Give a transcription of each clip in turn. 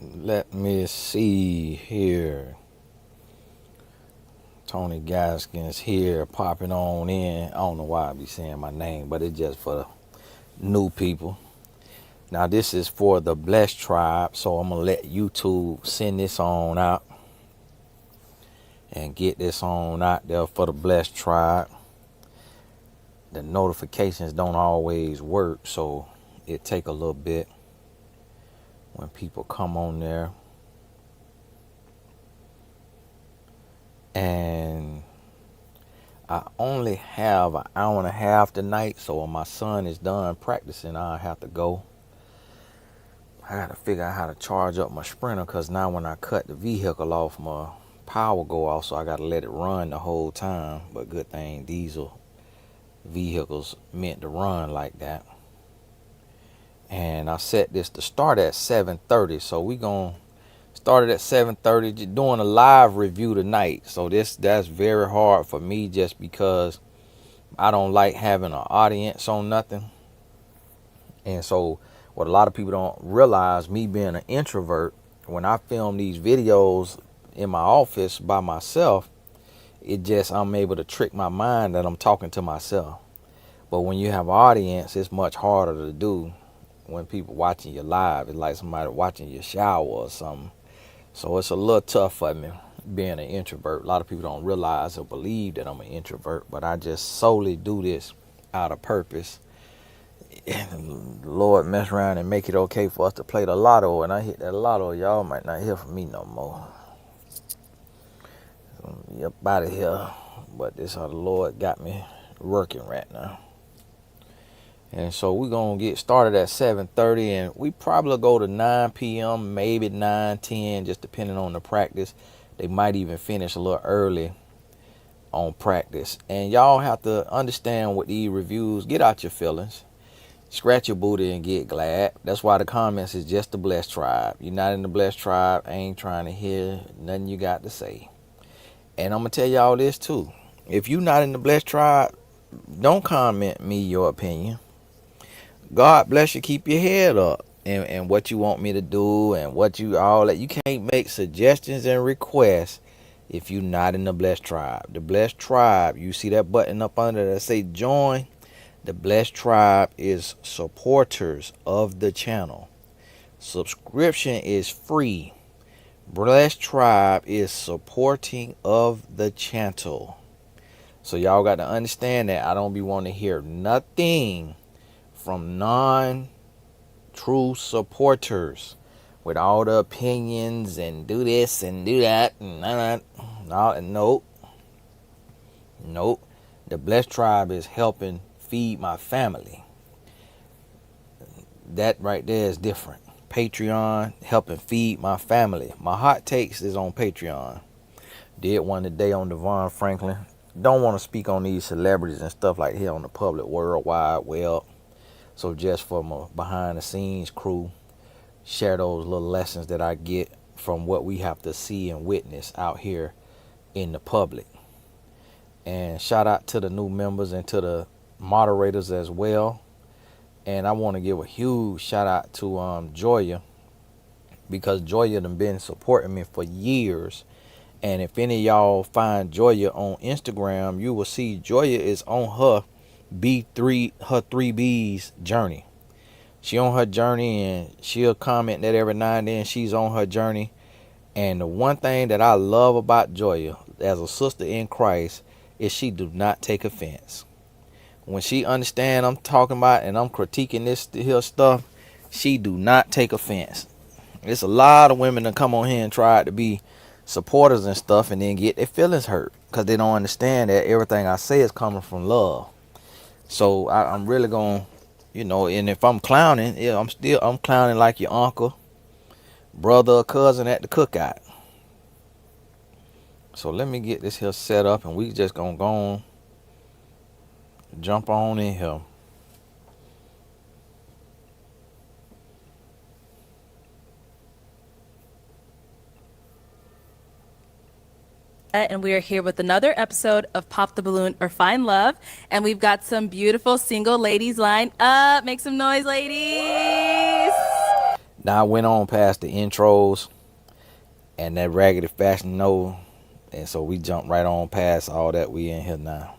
Let me see here. Tony Gaskins here popping on in. I don't know why I be saying my name, but it's just for new people. Now this is for the Blessed Tribe, so I'm gonna let YouTube send this on out and get this on out there for the Blessed Tribe. The notifications don't always work, so it take a little bit when people come on there. And I only have an hour and a half tonight, so when my son is done practicing, I'll have to go. I got to figure out how to charge up my Sprinter, because now when I cut the vehicle off, my power go off, so I got to let it run the whole time. But good thing diesel vehicles meant to run like that. And I set this to start at 7:30, so we gonna start it at 7:30, doing a live review tonight. So that's very hard for me, just because I don't like having an audience on nothing. And so what a lot of people don't realize, me being an introvert, when I film these videos in my office by myself, I'm able to trick my mind that I'm talking to myself. But when you have an audience, it's much harder to do. When people watching you live, it's like somebody watching you shower or something. So it's a little tough for me being an introvert. A lot of people don't realize or believe that I'm an introvert, but I just solely do this out of purpose. And the Lord mess around and make it okay for us to play the lotto, and I hit that lotto, y'all might not hear from me no more. So, up out of here. But this how the Lord got me working right now. And so we're going to get started at 7:30, and we probably go to 9 p.m., maybe 9:10, just depending on the practice. They might even finish a little early on practice. And y'all have to understand with these reviews, get out your feelings. Scratch your booty and get glad. That's why the comments is just the Blessed Tribe. You're not in the Blessed Tribe, I ain't trying to hear nothing you got to say. And I'm going to tell y'all this too. If you're not in the Blessed Tribe, don't comment me your opinion. God bless you. Keep your head up and what you want me to do and what you all that. You can't make suggestions and requests if you're not in the Blessed Tribe. The Blessed Tribe, you see that button up under that say join. The Blessed Tribe is supporters of the channel. Subscription is free. Blessed Tribe is supporting of the channel. So y'all got to understand that I don't be wanting to hear nothing from non-true supporters with all the opinions and do this and do that and nope. The Blessed Tribe is helping feed my family. That right there is different. Patreon, helping feed my family. My hot takes is on Patreon. Did one today on Devon Franklin. Don't want to speak on these celebrities and stuff like here on the public world wide web. So just for my behind the scenes crew, share those little lessons that I get from what we have to see and witness out here in the public. And shout out to the new members and to the moderators as well. And I want to give a huge shout out to Joya, because Joya done been supporting me for years. And if any of y'all find Joya on Instagram, you will see Joya is on her her 3B's journey. She on her journey, and she'll comment that every now and then she's on her journey. And the one thing that I love about Joya as a sister in Christ is she do not take offense. When she understand I'm talking about and I'm critiquing this here stuff, she do not take offense. There's a lot of women that come on here and try to be supporters and stuff and then get their feelings hurt because they don't understand that everything I say is coming from love. So I'm really going, and if I'm clowning, I'm clowning like your uncle, brother, or cousin at the cookout. So let me get this here set up, and we just gonna go on, jump on in here. And we are here with another episode of Pop the Balloon or Find Love. And we've got some beautiful single ladies lined up. Make some noise, ladies. Now I went on past the intros and that raggedy fashion no, and so we jumped right on past all that. We in here now.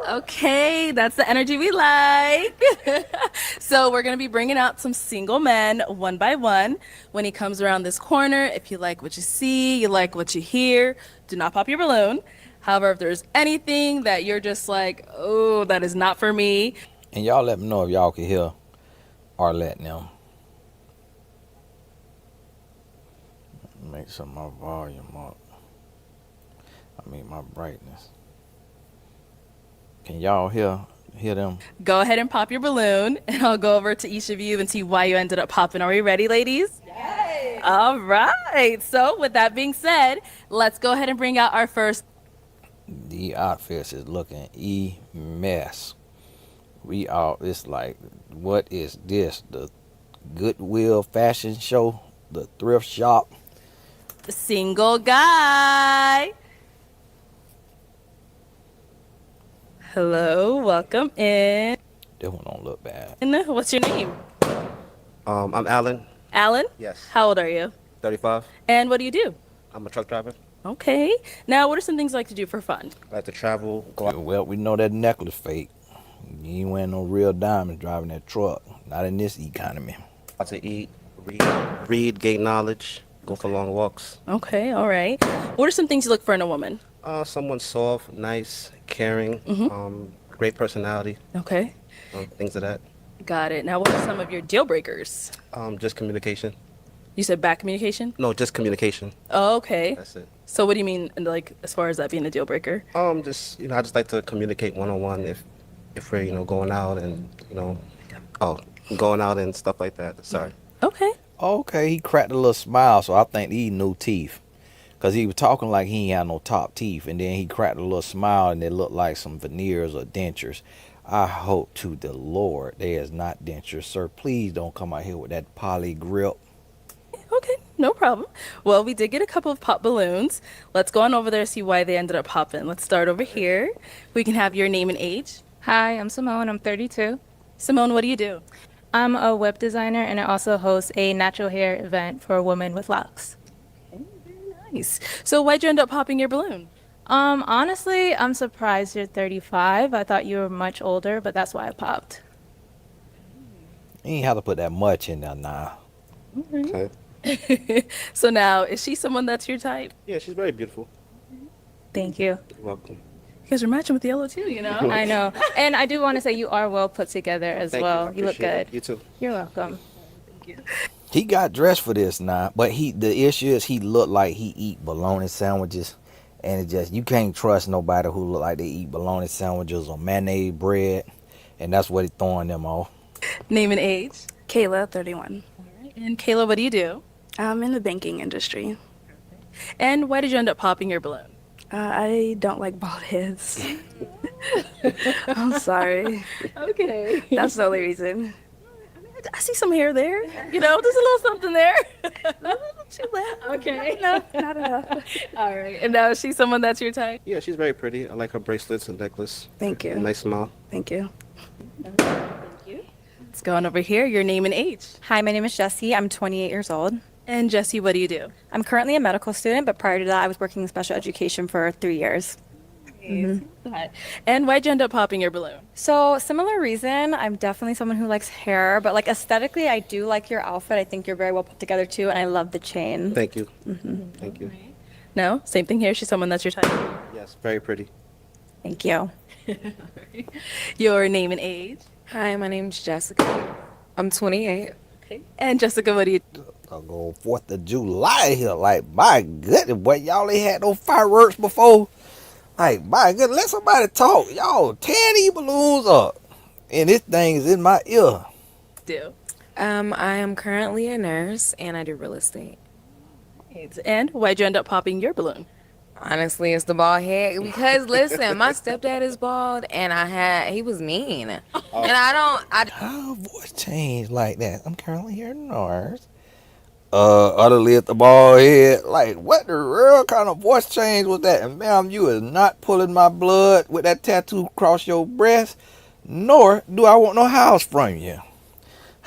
Okay, that's the energy we like. So we're gonna be bringing out some single men one by one. When he comes around this corner, if you like what you see, you like what you hear, do not pop your balloon. However, if there's anything that you're just like, oh, that is not for me, And y'all let me know if y'all can hear Arlette now. Make sure my volume up. I mean my brightness. Can y'all hear them? go ahead and pop your balloon, and I'll go over to each of you and see why you ended up popping. Are we ready, ladies? Yes. All right. So with that being said, let's go ahead and bring out our first. The outfits is looking mess. We all, it's like, what is this? The Goodwill fashion show? The thrift shop? Single guy. Hello, welcome in. That one don't look bad. What's your name? I'm Alan, Alan? Yes. How old are you? 35. And what do you do? I'm a truck driver. Okay. Now, what are some things you like to do for fun? I like to travel, go out. Well, we know that necklace fake. You ain't wearing no real diamonds driving that truck. Not in this economy. To eat, read, gain knowledge, go for long walks. Okay, all right. What are some things you look for in a woman? Someone soft, nice, caring, great personality, Okay. things of that. Got it. Now, what are some of your deal breakers? Just communication. You said bad communication? No, just communication. Oh, okay. That's it. So what do you mean, like, as far as that being a deal breaker? Just I just like to communicate one-on-one if we're going out and going out and stuff like that. Sorry. Okay. Okay, he cracked a little smile, so I think he new teeth. Because he was talking like he ain't had no top teeth. And then he cracked a little smile and it looked like some veneers or dentures. I hope to the Lord they is not dentures. Sir, please don't come out here with that poly grip. Okay, no problem. Well, we did get a couple of pop balloons. Let's go on over there and see why they ended up popping. Let's start over here. We can have your name and age. Hi, I'm Simone. I'm 32. Simone, what do you do? I'm a web designer and I also host a natural hair event for women with locks. Nice. So why'd you end up popping your balloon? Honestly, I'm surprised you're 35. I thought you were much older, but that's why I popped. You ain't have to put that much in there now. Okay. So now, is she someone that's your type? Yeah, she's very beautiful. Thank you. You're welcome. You guys are matching with yellow too, you know? I know. And I do want to say you are well put together as Thank well. you. You look Appreciate good. it. You too. You're welcome. He got dressed for this now, but the issue is he looked like he eat bologna sandwiches, and it just, you can't trust nobody who look like they eat bologna sandwiches or mayonnaise bread, and that's what he throwing them off. Name and age. Kayla, 31. And Kayla, what do you do? I'm in the banking industry. And why did you end up popping your balloon? I don't like bald heads. I'm sorry. Okay. That's the only reason. I see some hair there. You know, there's a little something there. She laughed. Okay. No, not enough. All right. And now is she someone that's your type? Yeah, she's very pretty. I like her bracelets and necklace. Thank you. Nice smile. Thank you. Let's go on over here. Your name and age. Hi, my name is Jessie. I'm 28 years old. And Jesse, what do you do? I'm currently a medical student, but prior to that, I was working in special education for 3 years. And why'd you end up popping your balloon? So, similar reason, I'm definitely someone who likes hair, but like aesthetically, I do like your outfit. I think you're very well put together too, and I love the chain. Thank you. Thank you. No? Same thing here. She's someone that's your type. Yes, very pretty. Thank you. Your name and age. Hi, my name's Jessica. I'm 28. Okay. And Jessica, what do you do? I'll go 4th of July here. Like, my goodness, boy, y'all ain't had no fireworks before. Like, my goodness, let somebody talk. Y'all tear these balloons up. And this thing is in my ear. I am currently a nurse and I do real estate. And why'd you end up popping your balloon? Honestly, it's the bald head because listen, my stepdad is bald and he was mean. And How voice changed like that? I'm currently here in North. Utterly at the bald head. Like, what the real kind of voice change was that? And ma'am, you is not pulling my blood with that tattoo across your breast, nor do I want no house from you.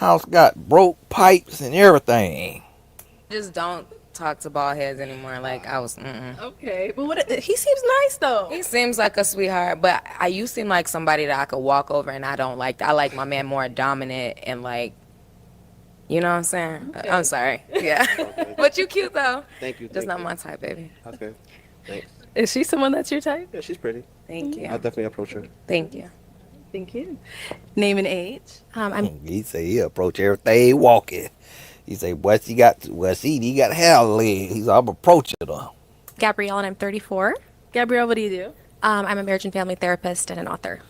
House got broke pipes and everything. Just don't talk to bald heads anymore. Like I was. Mm-mm. Okay, but he seems nice though. He seems like a sweetheart, but you seem like somebody that I could walk over and I don't like. I like my man more dominant and like, you know what I'm saying? Okay. I'm sorry. Yeah. But you cute though. Thank you. Just not my type, baby. Okay. Thanks. Is she someone that's your type? Yeah, she's pretty. Thank you. I'll definitely approach her. Thank you. Thank you. Name and age. He say he approach everything walking. He say, what she got? Well, he got hair leg. He's I'm approaching her. Gabrielle, and I'm 34. Gabrielle, what do you do? I'm a marriage and family therapist and an author.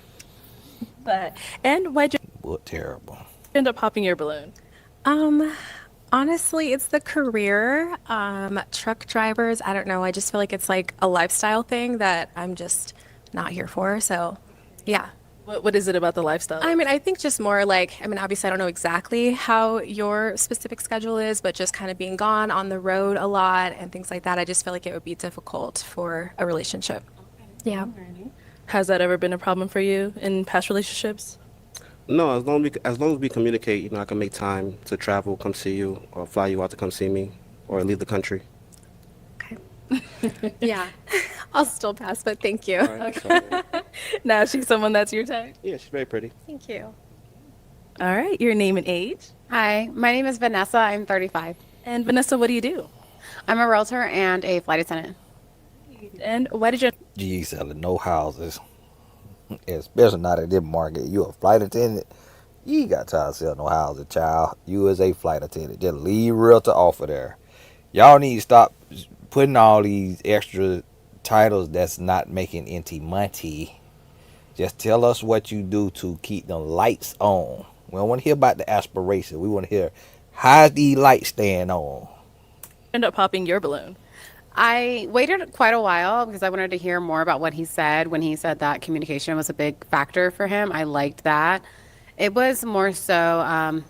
And why'd you What terrible. end up popping your balloon? Honestly, it's the career. Truck drivers, I don't know. I just feel like it's like a lifestyle thing that I'm just not here for. So, yeah. What is it about the lifestyle? I mean, I think just more like, I mean, obviously, I don't know exactly how your specific schedule is, but just kind of being gone on the road a lot and things like that, I just feel like it would be difficult for a relationship. Yeah. Has that ever been a problem for you in past relationships? No, as long as we communicate, I can make time to travel, come see you, or fly you out to come see me, or leave the country. Okay. Yeah. I'll still pass, but thank you. All right, sorry. Now she's someone that's your type? Yeah, she's very pretty. Thank you. All right, your name and age. Hi, my name is Vanessa. I'm 35. And Vanessa, what do you do? I'm a realtor and a flight attendant. And why did you... G selling no houses. Especially not in this market. You a flight attendant. You ain't got time to sell no houses, child. You is a flight attendant. Just leave realtor offer there. Y'all need to stop putting all these extra titles that's not making any money. Just tell us what you do to keep the lights on. We don't want to hear about the aspiration. We want to hear how's these lights staying on. End up popping your balloon? I waited quite a while because I wanted to hear more about what he said when he said that communication was a big factor for him. I liked that. It was more so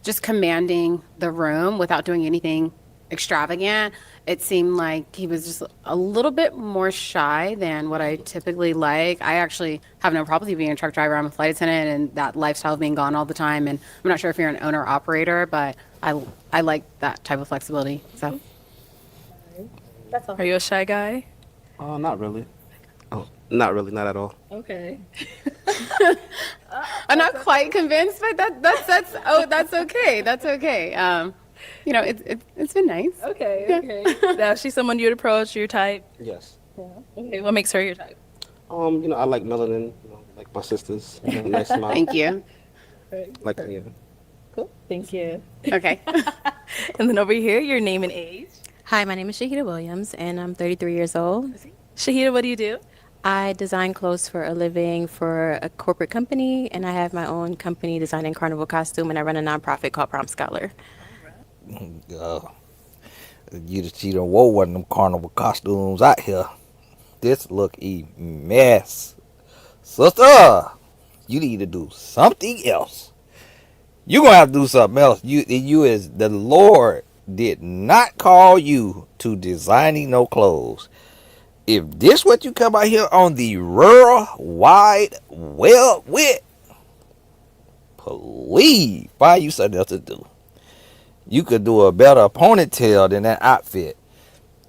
just commanding the room without doing anything extravagant. It seemed like he was just a little bit more shy than what I typically like. I actually have no problem with being a truck driver. I'm a flight attendant, and that lifestyle of being gone all the time. And I'm not sure if you're an owner operator, but I like that type of flexibility. So. That's all. Are you a shy guy? Not really. Oh, not really, not at all. Okay. I'm not quite convinced, but that's okay. That's okay. It's been nice. Okay. Okay. Now she's someone you'd approach, your type. Yes. Yeah. Okay. What makes her your type? I like melanin, like my sisters. Nice smile. Thank you. Like, yeah. Cool. Thank you. Okay. And then over here, your name and age. Hi, my name is Shahida Williams, and I'm 33 years old. Shahida, what do you do? I design clothes for a living for a corporate company, and I have my own company designing carnival costume, and I run a nonprofit called Prom Scholar. She done wore one of them carnival costumes out here. This look a mess. Sister, you need to do something else. You gonna have to do something else. You is the Lord did not call you to designing no clothes. If this what you come out here on the rural wide well with, please find you something else to do. You could do a better ponytail than that outfit.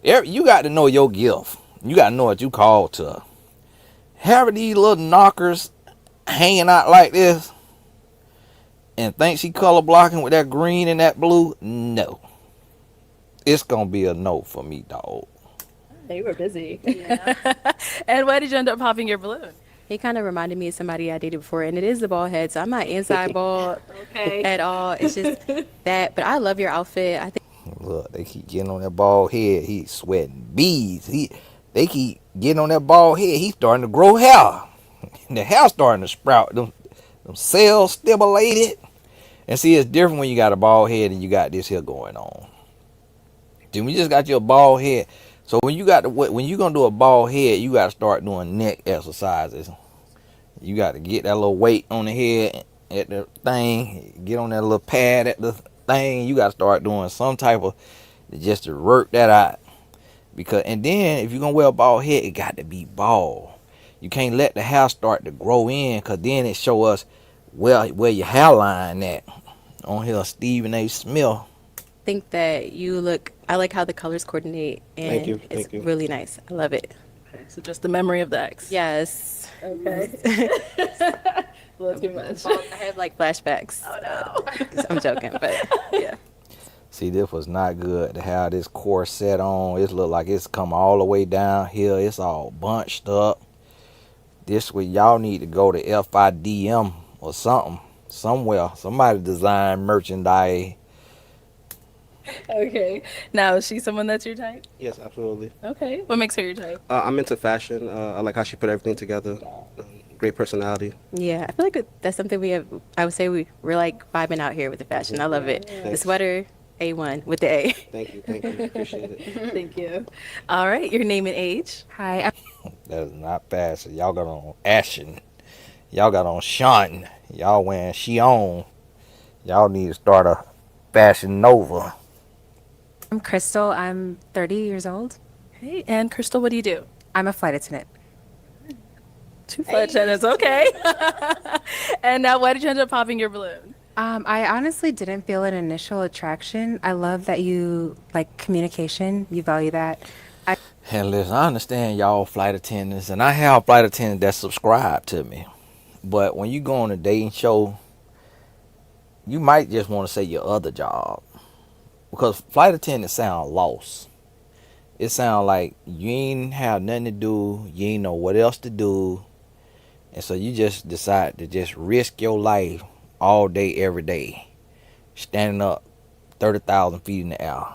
You got to know your gift. You got to know what you called to. Having these little knockers hanging out like this and think she color blocking with that green and that blue, no. It's going to be a no for me, dog. They were busy. Yeah. And why did you end up popping your balloon? He kind of reminded me of somebody I dated before, and it is the bald head, so I'm not inside bald at all. It's just that. But I love your outfit. I think. Look, they keep getting on that bald head. He's sweating beads. They keep getting on that bald head. He's starting to grow hair. The hair starting to sprout. Them cells stimulated. And see, it's different when you got a bald head and you got this here going on. Then we just got your bald head. So when you gonna do a bald head, you gotta start doing neck exercises. You got to get that little weight on the head at the thing, get on that little pad at the thing. You got to start doing some type of just to work that out. And then if you're gonna wear a bald head, it got to be bald. You can't let the hair start to grow in, cause then it show us where your hairline at. On here, Stephen A. Smith. Think that you look. I like how the colors coordinate, and Thank you, it's thank you. really nice. I love it. So just the memory of the ex. Yes. Okay. Well, too much. I have like flashbacks. Oh no. I'm joking, but yeah. See, this was not good to have this corset on. It look like it's come all the way down here. It's all bunched up. This way, y'all need to go to FIDM or something. Somewhere. Somebody design merchandise. Okay. Now, is she someone that's your type? Yes, absolutely. Okay. What makes her your type? I'm into fashion. I like how she put everything together. Great personality. Yeah, I feel like that's something we have. I would say we're like vibing out here with the fashion. I love it. The Thanks. sweater, A1 with the A. Thank you. Appreciate it. Thank you. All right. Your name and age? Hi, That is not fashion. Y'all got on Ashen. Y'all got on Sean. Y'all wearing Sheon. Y'all need to start a Fashion Nova. I'm Crystal. I'm 30 years old. Hey, and Crystal, what do you do? I'm a flight attendant. 2 flight attendants. Okay. And now, why did you end up popping your balloon? I honestly didn't feel an initial attraction. I love that you like communication. You value that. And listen, I understand y'all flight attendants, and I have flight attendants that subscribe to me. But when you go on a dating show, you might just want to say your other job. Because flight attendants sound lost. It sound like you ain't have nothing to do. You ain't know what else to do. And so you just decide to just risk your life all day, every day. Standing up 30,000 feet in the air.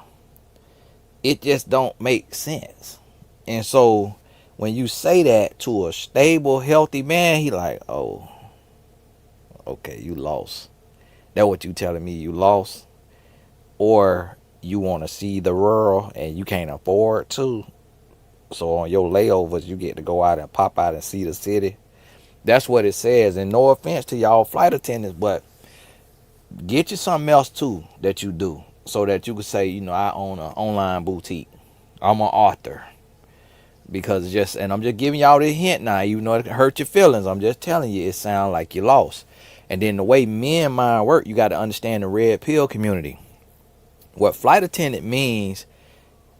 It just don't make sense. And so when you say that to a stable, healthy man, he like, oh, okay, you lost. That what you telling me, you lost? Or you want to see the rural and you can't afford to. So on your layovers, you get to go out and pop out and see the city. That's what it says. And no offense to y'all flight attendants, but get you something else too that you do. So that you can say, you know, I own an online boutique. I'm an author. Because and I'm just giving y'all this hint now, even though it hurt your feelings. I'm just telling you, it sounds like you lost. And then the way men mind work, you got to understand the red pill community. What flight attendant means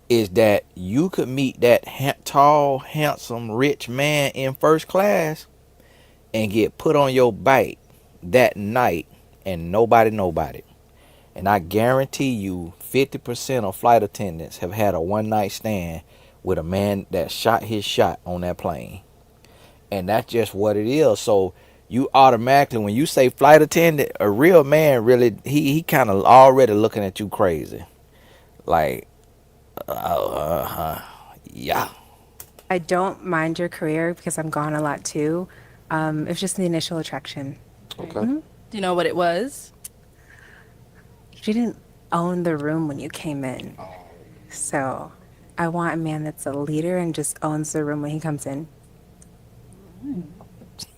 is that you could meet that tall, handsome, rich man in first class and get put on your back that night and nobody. And I guarantee you 50% of flight attendants have had a one-night stand with a man that shot his shot on that plane. And that's just what it is. So you automatically, when you say flight attendant, a real man really, he kind of already looking at you crazy. Like, yeah. I don't mind your career because I'm gone a lot too. It's just the initial attraction. Okay. Do you know what it was? You didn't own the room when you came in. So I want a man that's a leader and just owns the room when he comes in.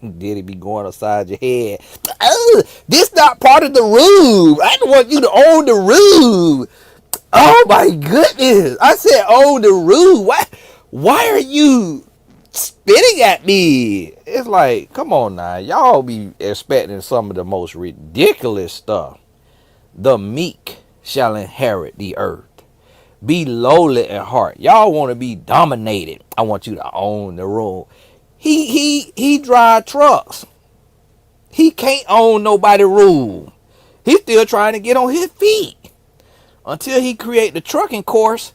Did he be going upside your head? Oh, this not part of the room. I don't want you to own the room. Oh my goodness. I said own the room. Why are you spitting at me? It's like, come on now. Y'all be expecting some of the most ridiculous stuff. The meek shall inherit the earth. Be lowly at heart. Y'all want to be dominated. I want you to own the room. He drive trucks. He can't own nobody room. He's still trying to get on his feet. Until he create the trucking course,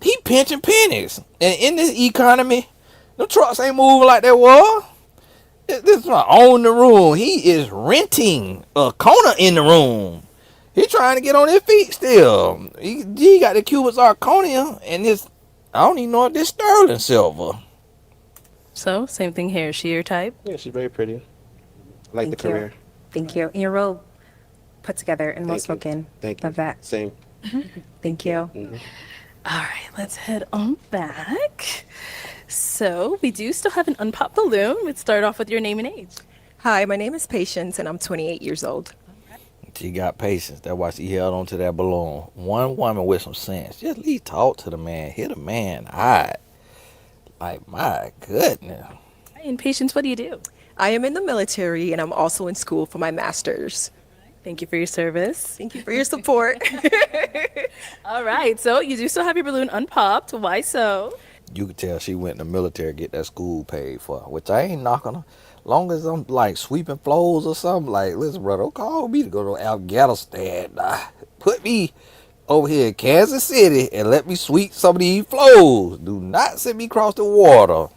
he pinching pennies. And in this economy, the trucks ain't moving like they were. This is not own the room. He is renting a corner in the room. He trying to get on his feet still. He got the cubic zirconia and this, I don't even know if this sterling silver. So, same thing here. Is she your type? Yeah, she's very pretty. I like Thank the you. career. Thank you. And you're real put together and well spoken. Thank you. Love that. Same. Thank you. All right, let's head on back. So, we do still have an unpopped balloon. Let's start off with your name and age. Hi, my name is Patience, and I'm 28 years old. She got patience. That's why she held on to that balloon. One woman with some sense. Just at least talk to the man. Hit a man hard. Like, my goodness. Hi, and Patience, what do you do? I am in the military, and I'm also in school for my master's. Thank you for your service. Thank you for your support. All right, so you do still have your balloon unpopped. Why so? You could tell she went in the military to get that school paid for, which I ain't knocking her. Long as I'm like sweeping floors or something, like, listen, brother, don't call me to go to Afghanistan. Nah. Put me over here in Kansas City and let me sweep some of these floors. Do not send me across the water.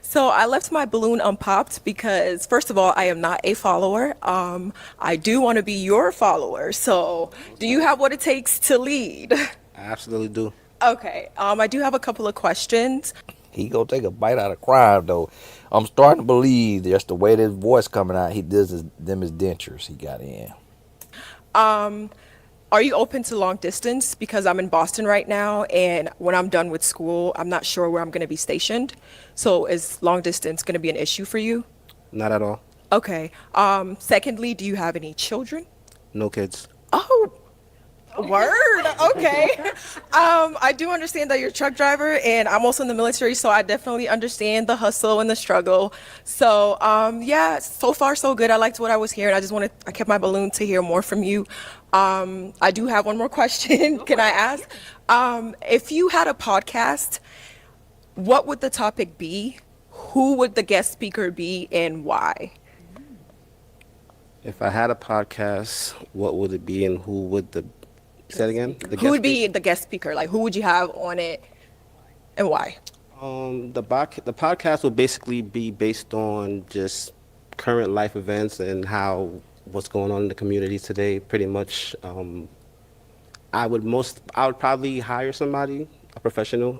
So I left my balloon unpopped because, first of all, I am not a follower. I do want to be your follower. So do you have what it takes to lead? I absolutely do. Okay. I do have a couple of questions. He gonna take a bite out of crime though. I'm starting to believe just the way this voice coming out, he does them his dentures he got in. Are you open to long distance? Because I'm in Boston right now, and when I'm done with school, I'm not sure where I'm going to be stationed. So is long distance going to be an issue for you? Not at all. Okay. Secondly, do you have any children? No kids. Oh, word. Okay. I do understand that you're a truck driver, and I'm also in the military, so I definitely understand the hustle and the struggle. So, yeah, so far so good. I liked what I was hearing. I kept my balloon to hear more from you. I do have one more question. Can I ask? If you had a podcast, what would the topic be? Who would the guest speaker be, and why? If I had a podcast, what would it be and who would the... Say it again? The Who would be the guest speaker? Like, who would you have on it, and why? The podcast will basically be based on just current life events and what's going on in the community today. Pretty much, I would probably hire somebody, a professional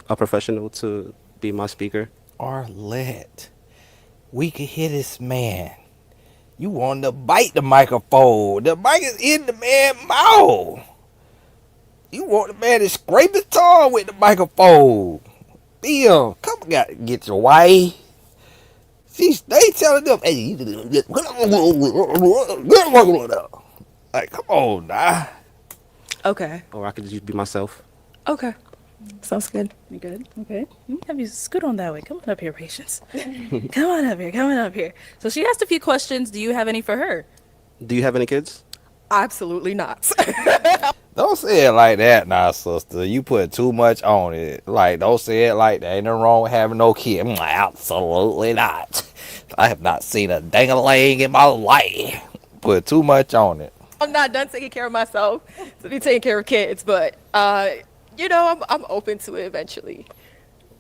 to be my speaker. Arlette, we could hear this man. You want to bite the microphone. The mic is in the man's mouth. You want the man to scrape his tongue with the microphone. Bill, come on, get your wife. They telling them, hey, like, come on now. Okay. Or I could just be myself. Okay. Sounds good. You good? Okay. Let me have you scoot on that way. Come on up here, Patience. Come on up here. Come on up here. So she asked a few questions. Do you have any for her? Do you have any kids? Absolutely not. Don't say it like that now, sister. You put too much on it. Like, don't say it like that. Ain't nothing wrong with having no kid. Absolutely not. I have not seen a dang-a-lang in my life. Put too much on it. I'm not done taking care of myself to be taking care of kids, but I'm open to it eventually.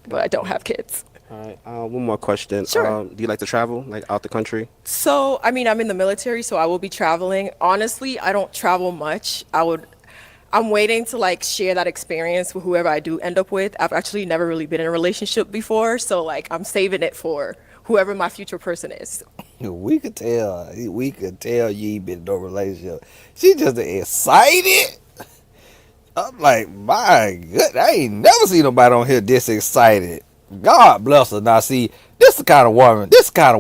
But I don't have kids. All right. One more question. Sure. Do you like to travel, like out the country? So, I mean, I'm in the military, so I will be traveling. Honestly, I don't travel much. I'm waiting to like share that experience with whoever I do end up with. I've actually never really been in a relationship before, so like I'm saving it for whoever my future person is. We could tell you ain't been in no relationship. She just excited. I'm like, my goodness, I ain't never seen nobody on here this excited. God bless her. Now see, this the kind of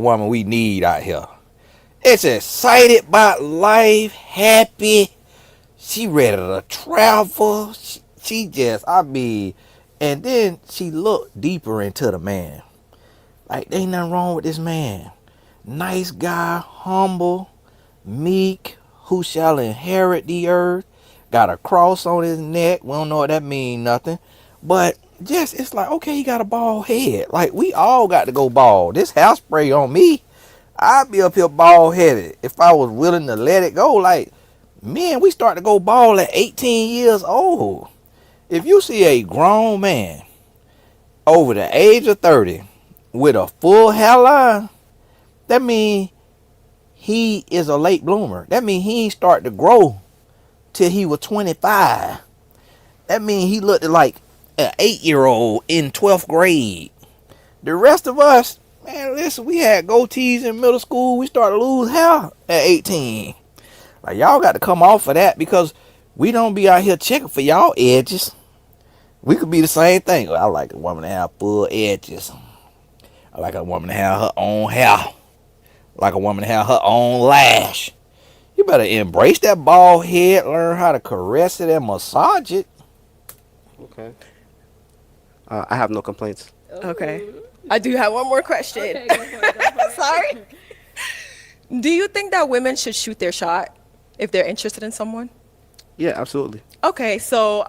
woman we need out here. It's excited about life, happy. She ready to travel. She just, and then she looked deeper into the man. Like, there ain't nothing wrong with this man. Nice guy, humble, meek, who shall inherit the earth. Got a cross on his neck. We don't know what that mean, nothing. But just, it's like, okay, he got a bald head. Like, we all got to go bald. This hair spray on me, I'd be up here bald headed if I was willing to let it go. Like, man, we start to go bald at 18 years old. If you see a grown man over the age of 30 with a full hairline, that means he is a late bloomer. That means he ain't start to grow till he was 25. That means he looked like an 8-year-old in 12th grade. The rest of us, man, listen, we had goatees in middle school. We started to lose hair at 18. Like, y'all got to come off of that, because we don't be out here checking for y'all edges. We could be the same thing. I like a woman to have full edges. I like a woman to have her own hair. I like a woman to have her own lash. You better embrace that bald head, learn how to caress it and massage it. Okay. I have no complaints. Okay. I do have one more question. Okay, go for it. Sorry. Do you think that women should shoot their shot? if they're interested in someone? Yeah, absolutely. Okay, so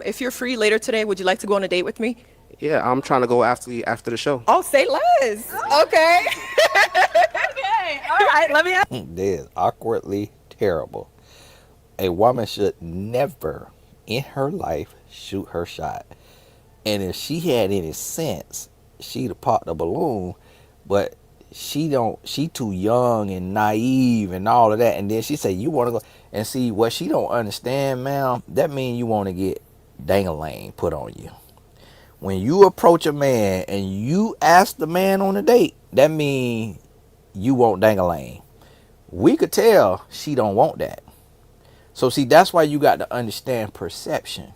if you're free later today, would you like to go on a date with me? Yeah, I'm trying to go after the show. Oh, say less. Okay. Okay, all right, let me ask. That is awkwardly terrible. A woman should never in her life shoot her shot. And if she had any sense, she'd have popped a balloon. But she too young and naive and all of that. And then she say, you want to go. And see, what she don't understand, ma'am, that means you want to get dang-a-lang put on you. When you approach a man and you ask the man on a date, that means you want dang-a-lang. We could tell she don't want that. So see, that's why you got to understand perception.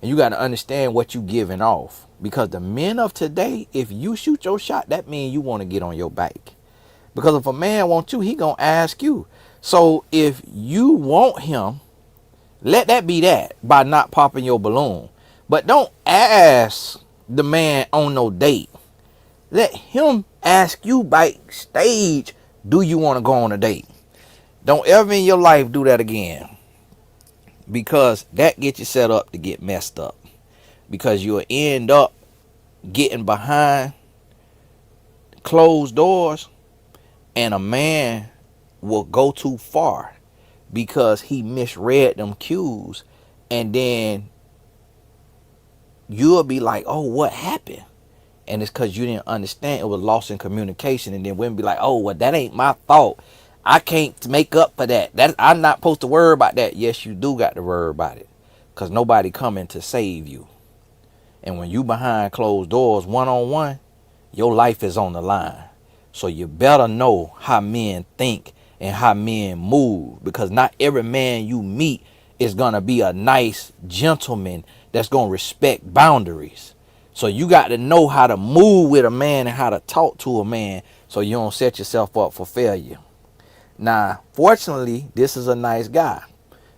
And you got to understand what you giving off. Because the men of today, if you shoot your shot, that means you want to get on your back. Because if a man wants you, he going to ask you. So if you want him, let that be that by not popping your balloon. But don't ask the man on no date. Let him ask you backstage, do you want to go on a date? Don't ever in your life do that again. Because that gets you set up to get messed up. Because you'll end up getting behind closed doors, and a man will go too far because he misread them cues, and then you'll be like, oh, what happened? And it's because you didn't understand. It was lost in communication. And then women be like, oh, well, that ain't my fault. I can't make up for that. I'm not supposed to worry about that. Yes, you do got to worry about it, because nobody coming to save you. And when you behind closed doors one-on-one, your life is on the line. So you better know how men think and how men move, because not every man you meet is going to be a nice gentleman that's going to respect boundaries. So you got to know how to move with a man and how to talk to a man so you don't set yourself up for failure. Now, fortunately, this is a nice guy,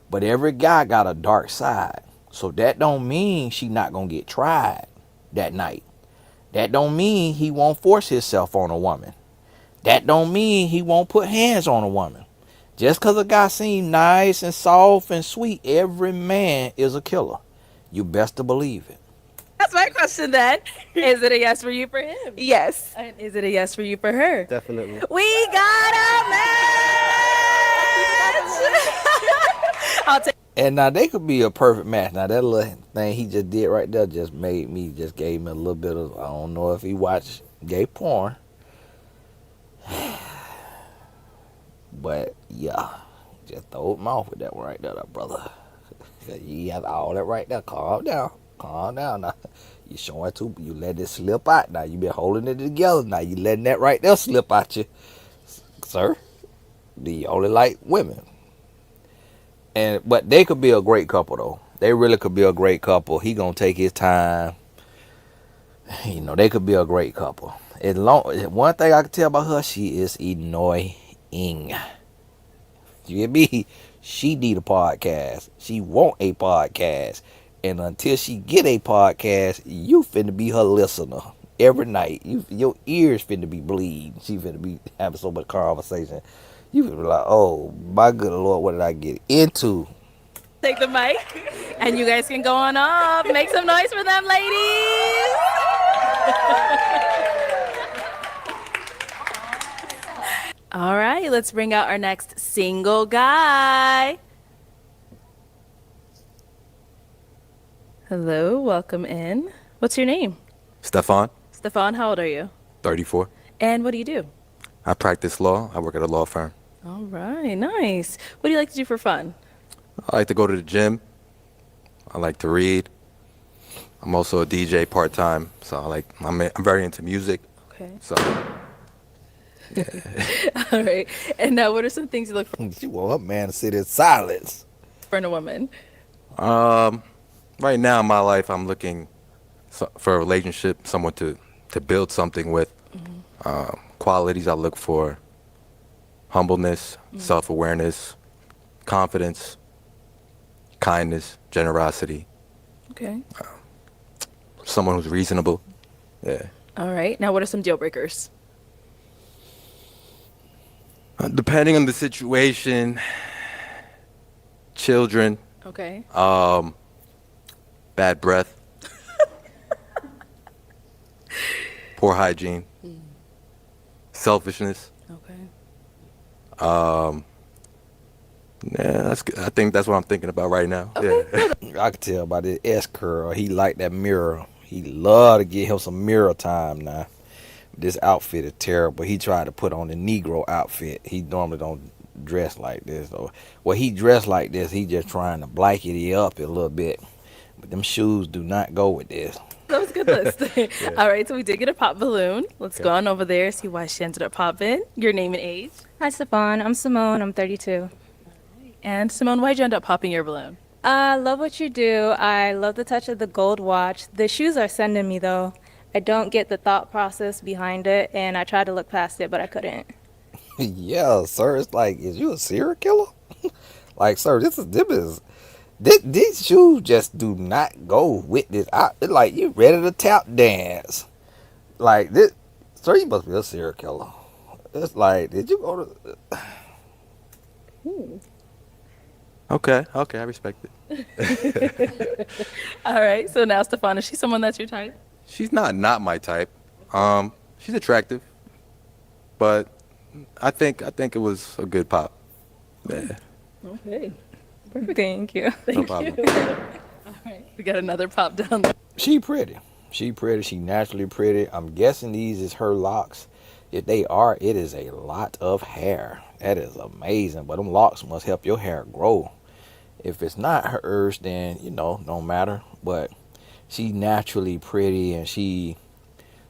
but every guy got a dark side. So that don't mean she not going to get tried that night. That don't mean he won't force himself on a woman. That don't mean he won't put hands on a woman. Just because a guy seems nice and soft and sweet, every man is a killer. You best to believe it. That's my question then. Is it a yes for you for him? Yes. And is it a yes for you for her? Definitely. We got a match! I'll take. And now they could be a perfect match. Now that little thing he just did right there just gave me a little bit of, I don't know if he watched gay porn. But yeah, just throw him off with that one right there, brother. You have all that right there. Calm down. Calm down now. You showing too, you let it slip out. Now you been holding it together. Now you letting that right there slip out you. Sir, do you only like women? But they could be a great couple though. They really could be a great couple. He gonna take his time. You know, they could be a great couple. One thing I can tell about her, she is annoying. You hear me? She need a podcast. She want a podcast. And until she get a podcast, you finna be her listener every night. Your ears finna be bleeding. She finna be having so much conversation. You finna be like, oh my good Lord, what did I get into? Take the mic, and you guys can go on up. Make some noise for them, ladies. All right, let's bring out our next single guy. Hello, welcome in. What's your name? Stefan, Stefan, how old are you? 34. And what do you do? I practice law. I work at a law firm. All right, nice. What do you like to do for fun? I like to go to the gym. I like to read. I'm also a DJ part-time, so I'm very into music. Okay. So All right. And now, what are some things you look for She want her man to sit in silence. in a woman? right now in my life, I'm looking for a relationship, someone to build something with. Qualities I look for: humbleness, self-awareness, confidence, kindness, generosity. Okay. Someone who's reasonable. Yeah. All right. Now, what are some deal breakers? Depending on the situation, children, Okay. bad breath, poor hygiene, selfishness. Okay. Yeah, that's good. I think that's what I'm thinking about right now. Yeah. I could tell by the S curl. He like that mirror. He love to get him some mirror time now. This outfit is terrible. He tried to put on the Negro outfit. He normally don't dress like this. Though. Well, he dressed like this. He just trying to blanket it up a little bit. But them shoes do not go with this. That was a good list. All right, so we did get a pop balloon. Let's go on over there, see why she ended up popping. Your name and age. Hi, Stefan. I'm Simone. I'm 32. And Simone, why'd you end up popping your balloon? I love what you do. I love the touch of the gold watch. The shoes are sending me, though. I don't get the thought process behind it, and I tried to look past it, but I couldn't. Yeah, sir. It's like, is you a serial killer? Like, sir, these shoes just do not go with this. It's like you ready to tap dance. Like this, sir. You must be a serial killer. It's like, did you go to? Okay, I respect it. All right, so now Stefan, is she someone that's your type? She's not my type. She's attractive, but I think it was a good pop. Yeah. Okay. Perfect. Thank you. No problem. All right, we got another pop down there. She pretty. She pretty. She naturally pretty. I'm guessing these is her locks. If they are, it is a lot of hair. That is amazing. But them locks must help your hair grow. If it's not hers, then, don't matter. But she naturally pretty, and she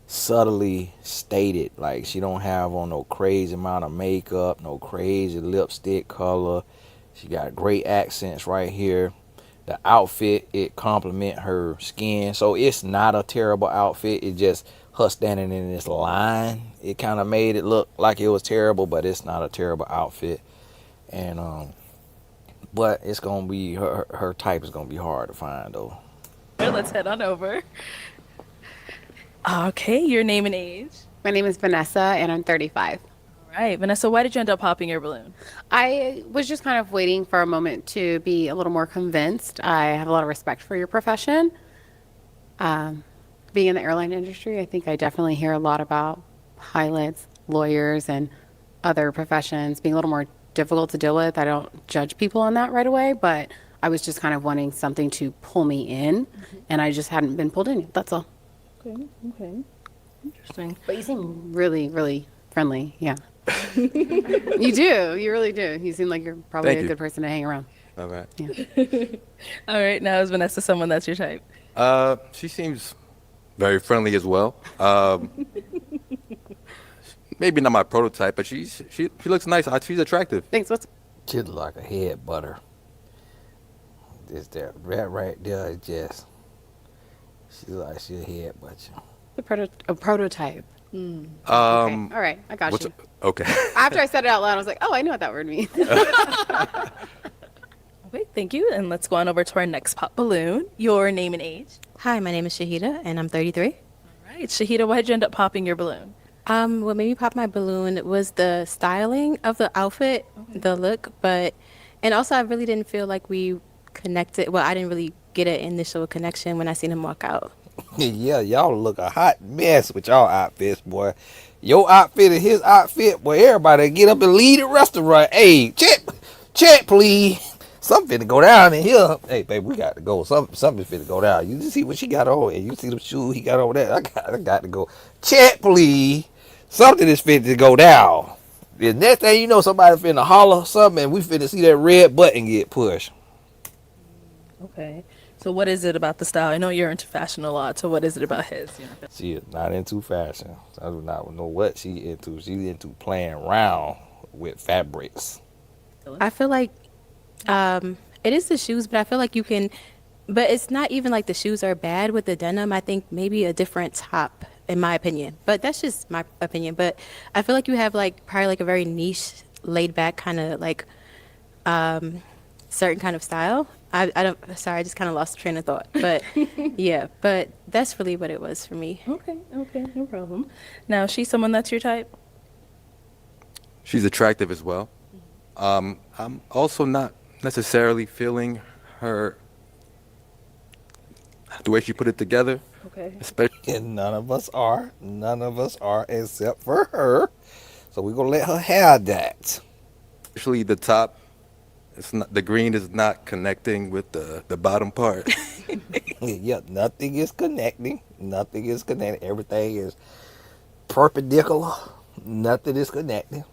subtly stated. Like, she don't have on no crazy amount of makeup, no crazy lipstick color. She got great accents right here. The outfit, it complement her skin. So it's not a terrible outfit. It just her standing in this line. It kind of made it look like it was terrible, but it's not a terrible outfit. And but it's gonna be her type is gonna be hard to find though. Let's head on over. Okay, your name and age. My name is Vanessa, and I'm 35. All right, Vanessa, why did you end up popping your balloon? I was just kind of waiting for a moment to be a little more convinced. I have a lot of respect for your profession. Being in the airline industry, I think I definitely hear a lot about pilots, lawyers, and other professions being a little more difficult to deal with. I don't judge people on that right away, but I was just kind of wanting something to pull me in, and I just hadn't been pulled in yet. That's all. Okay. Interesting. But you seem really, really friendly. Yeah. You do. You really do. You seem like you're probably Thank a you. good person to hang around. All right. Yeah. All right, now is Vanessa someone that's your type? She seems very friendly as well. Maybe not my prototype, but she looks nice. She's attractive. Thanks. She look like a head butter. This that right there is just. She's like she a head butter. A prototype. Okay. All right. I got you. Okay. After I said it out loud, I was like, oh, I know what that word means. Okay, thank you. And let's go on over to our next pop balloon. Your name and age. Hi, my name is Shahida, and I'm 33. All right, Shahida, why did you end up popping your balloon? What made me pop my balloon was the styling of the outfit, the look, and also I really didn't feel like we connected. Well, I didn't really get an initial connection when I seen him walk out. Yeah, y'all look a hot mess with y'all outfits, boy. Your outfit and his outfit, boy. Everybody get up and leave the restaurant. Hey, check, please. Something finna go down in here. Hey, baby, we got to go. Something finna go down. You see what she got on, and you see the shoes he got over there. I got to go. Check, please. Something is finna to go down. The next thing you know, somebody finna holler something, and we finna see that red button get pushed. Okay. So what is it about the style? I know you're into fashion a lot, so what is it about his? She is not into fashion. I do not know what she into. She's into playing around with fabrics. I feel like it is the shoes, but I feel like you can, but it's not even like the shoes are bad with the denim. I think maybe a different top, in my opinion. But that's just my opinion. But I feel like you have like probably like a very niche, laid back kind of like certain kind of style. I don't, sorry, I just kind of lost the train of thought. But yeah, but that's really what it was for me. Okay, no problem. Now, she's someone that's your type? She's attractive as well. I'm also not necessarily feeling her the way she put it together. Okay. Especially And none of us are. None of us are except for her. So we're going to let her have that. the top. It's not, the green is not connecting with the bottom part. Yeah, nothing is connecting. Nothing is connecting. Everything is perpendicular. Nothing is connecting.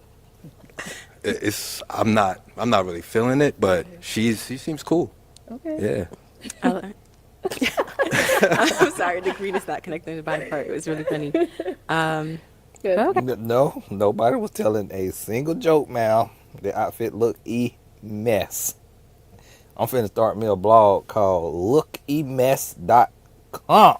It's I'm not really feeling it, but she seems cool. Okay. Yeah. I'm sorry, the green is not connecting to the bottom part. It was really funny. Okay. No, nobody was telling a single joke, man. The outfit looked mess. I'm finna start me a blog called lookemess.com.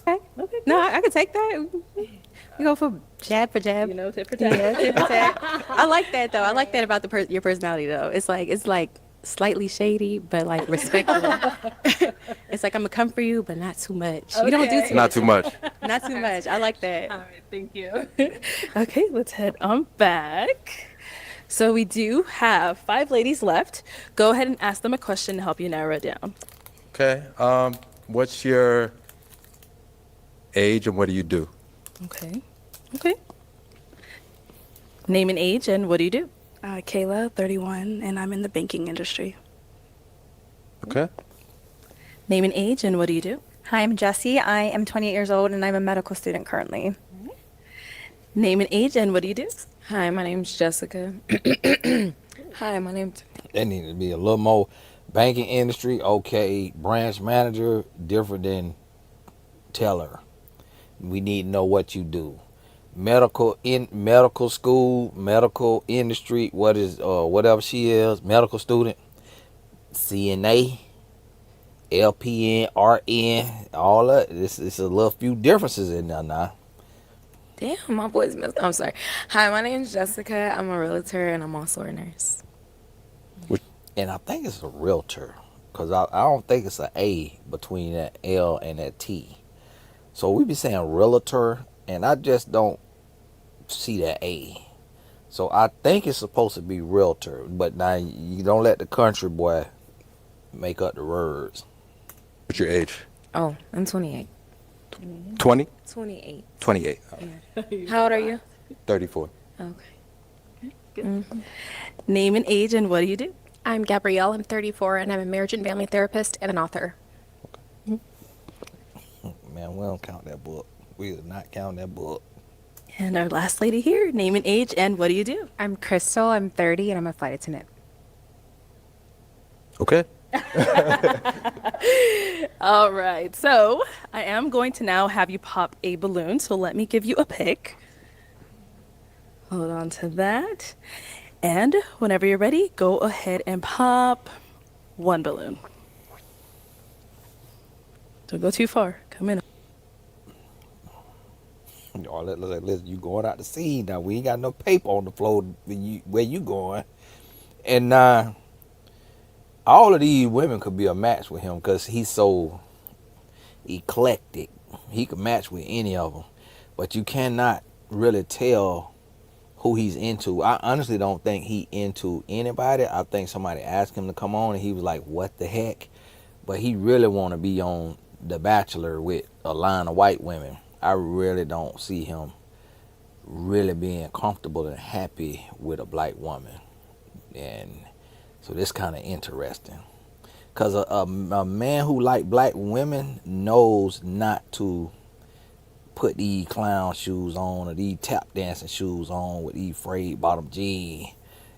Okay. No, I could take that. We go for jab for jab. You know, tit for tat. Yeah, tit for tat. I like that though. I like that about your personality though. It's like slightly shady, but like respectful. It's like I'm gonna come for you, but not too much. You don't do too Not too much. Not too much. I like that. All right, thank you. Okay, let's head on back. So we do have 5 ladies left. Go ahead and ask them a question to help you narrow it down. Okay. What's your age and what do you do? Okay. Name and age, and what do you do? Kayla, 31, and I'm in the banking industry. Okay. Name and age, and what do you do? Hi, I'm Jessie. I am 28 years old and I'm a medical student currently. Name and age, and what do you do? Hi, my name's Jessica. Hi, my name's... There needs to be a little more banking industry. Okay, branch manager, different than teller. We need to know what you do. Medical school, medical industry, whatever she is, medical student, CNA, LPN, RN, all that. It's a little few differences in there now. Damn, my voice messed up. I'm sorry. Hi, my name's Jessica. I'm a realtor and I'm also a nurse. And I think it's a realtor, because I don't think it's an A between that L and that T. So we be saying realtor, and I just don't see that A. So I think it's supposed to be realtor, but now you don't let the country boy make up the words. What's your age? Oh, I'm 28. 20? 28. 28. How old are you? 34. Okay. Name and age, and what do you do? I'm Gabrielle. I'm 34, and I'm a marriage and family therapist and an author. Man, we don't count that book. We do not count that book. And our last lady here, name and age, and what do you do? I'm Crystal. I'm 30, and I'm a flight attendant. Okay. All right, so I am going to now have you pop a balloon, so let me give you a pick. Hold on to that. And whenever you're ready, go ahead and pop 1 balloon. Don't go too far. Come in. Oh, listen, you going out the scene now. We ain't got no paper on the floor where you going. And all of these women could be a match with him because he's so eclectic. He could match with any of them. But you cannot really tell who he's into. I honestly don't think he into anybody. I think somebody asked him to come on and he was like, what the heck? But he really want to be on The Bachelor with a line of white women. I really don't see him really being comfortable and happy with a black woman. And so this kind of interesting. Because a man who like black women knows not to put these clown shoes on or these tap dancing shoes on with these frayed bottom jeans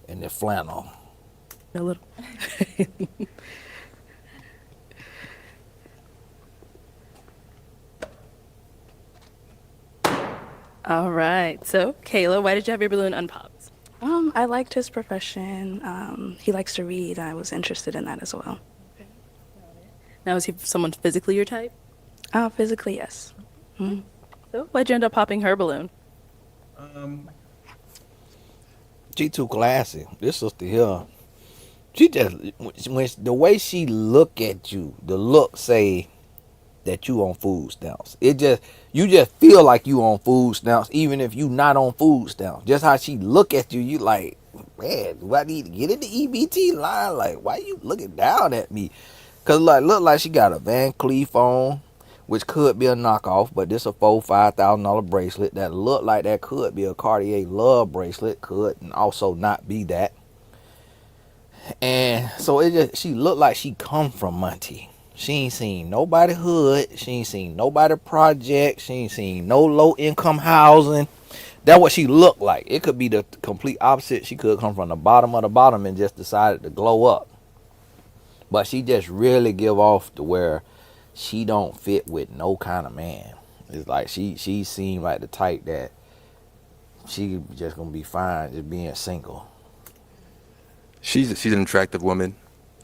and the flannel. A little. All right. So, Kayla, why did you have your balloon unpopped? I liked his profession. He likes to read. I was interested in that as well. Now, is he someone physically your type? Physically, yes. Mm-hmm. So, why'd you end up popping her balloon? She too classy. This sister here, she just, when the way she look at you, the look say that you on food stamps. You just feel like you on food stamps, even if you not on food stamps. Just how she look at you, you like, man, do I need to get in the EBT line? Like, why you looking down at me? Cause like look like she got a Van Cleef on, which could be a knockoff, but this a $4,000-$5,000 bracelet that look like that could be a Cartier Love bracelet, could also not be that. And so it just, she looked like she come from Monty. She ain't seen nobody hood. She ain't seen nobody project. She ain't seen no low income housing. That's what she looked like. It could be the complete opposite. She could come from the bottom of the bottom and just decided to glow up. But she just really give off to where she don't fit with no kind of man. It's like she seemed like the type that she just gonna be fine just being single. She's an attractive woman,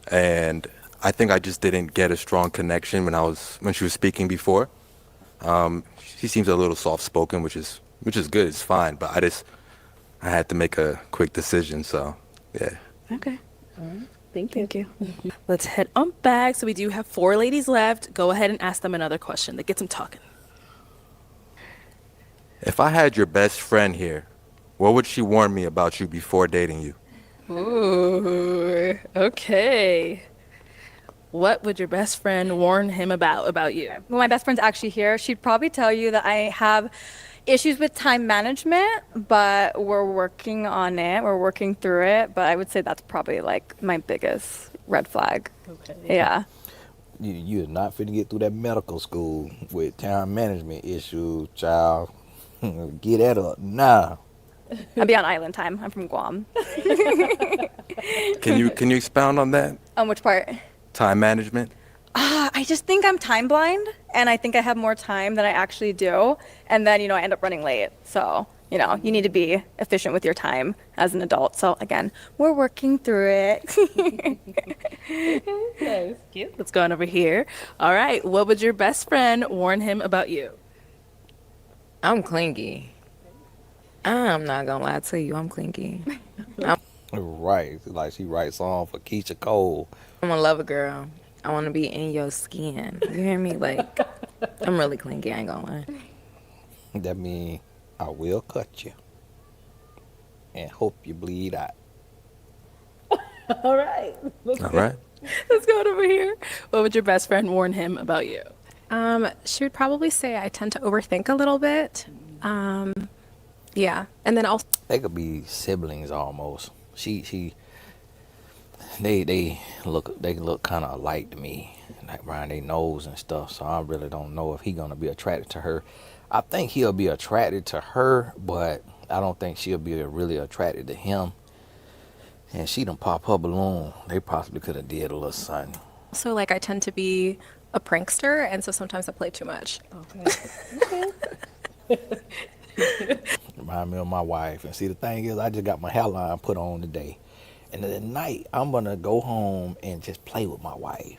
and I think I just didn't get a strong connection when she was speaking before. She seems a little soft spoken, which is good. It's fine, but I had to make a quick decision. So yeah. Okay. All right. Thank you. Let's head on back. So we do have 4 ladies left. Go ahead and ask them another question that gets them talking. If I had your best friend here, what would she warn me about you before dating you? Ooh, okay. What would your best friend warn him about you? Well, my best friend's actually here. She'd probably tell you that I have issues with time management, but we're working on it. We're working through it. But I would say that's probably like my biggest red flag. Okay. Yeah. You're not finna get through that medical school with time management issues, child. Get that up. Nah. I'll be on island time. I'm from Guam. Can you expound on that? On which part? Time management? I just think I'm time blind, and I think I have more time than I actually do. And then, I end up running late. So, you need to be efficient with your time as an adult. So, again, we're working through it. Okay, cute. Let's go on over here. All right. What would your best friend warn him about you? I'm clingy. I'm not gonna lie to you. I'm clingy. Right. Like she writes songs for Keisha Cole. I'm a lover girl. I want to be in your skin. You hear me? Like, I'm really clingy. I ain't gonna lie. That means I will cut you and hope you bleed out. All right. All right. Let's go on over here. What would your best friend warn him about you? She would probably say I tend to overthink a little bit. Yeah, and then also They could be siblings almost. They look kind of alike to me, like around their nose and stuff. So I really don't know if he gonna be attracted to her. I think he'll be attracted to her, but I don't think she'll be really attracted to him. And she done pop her balloon. They possibly could have did a little something. like I tend to be a prankster, and so sometimes I play too much. Okay. Remind me of my wife. And see, the thing is, I just got my hairline put on today. And at night, I'm going to go home and just play with my wife.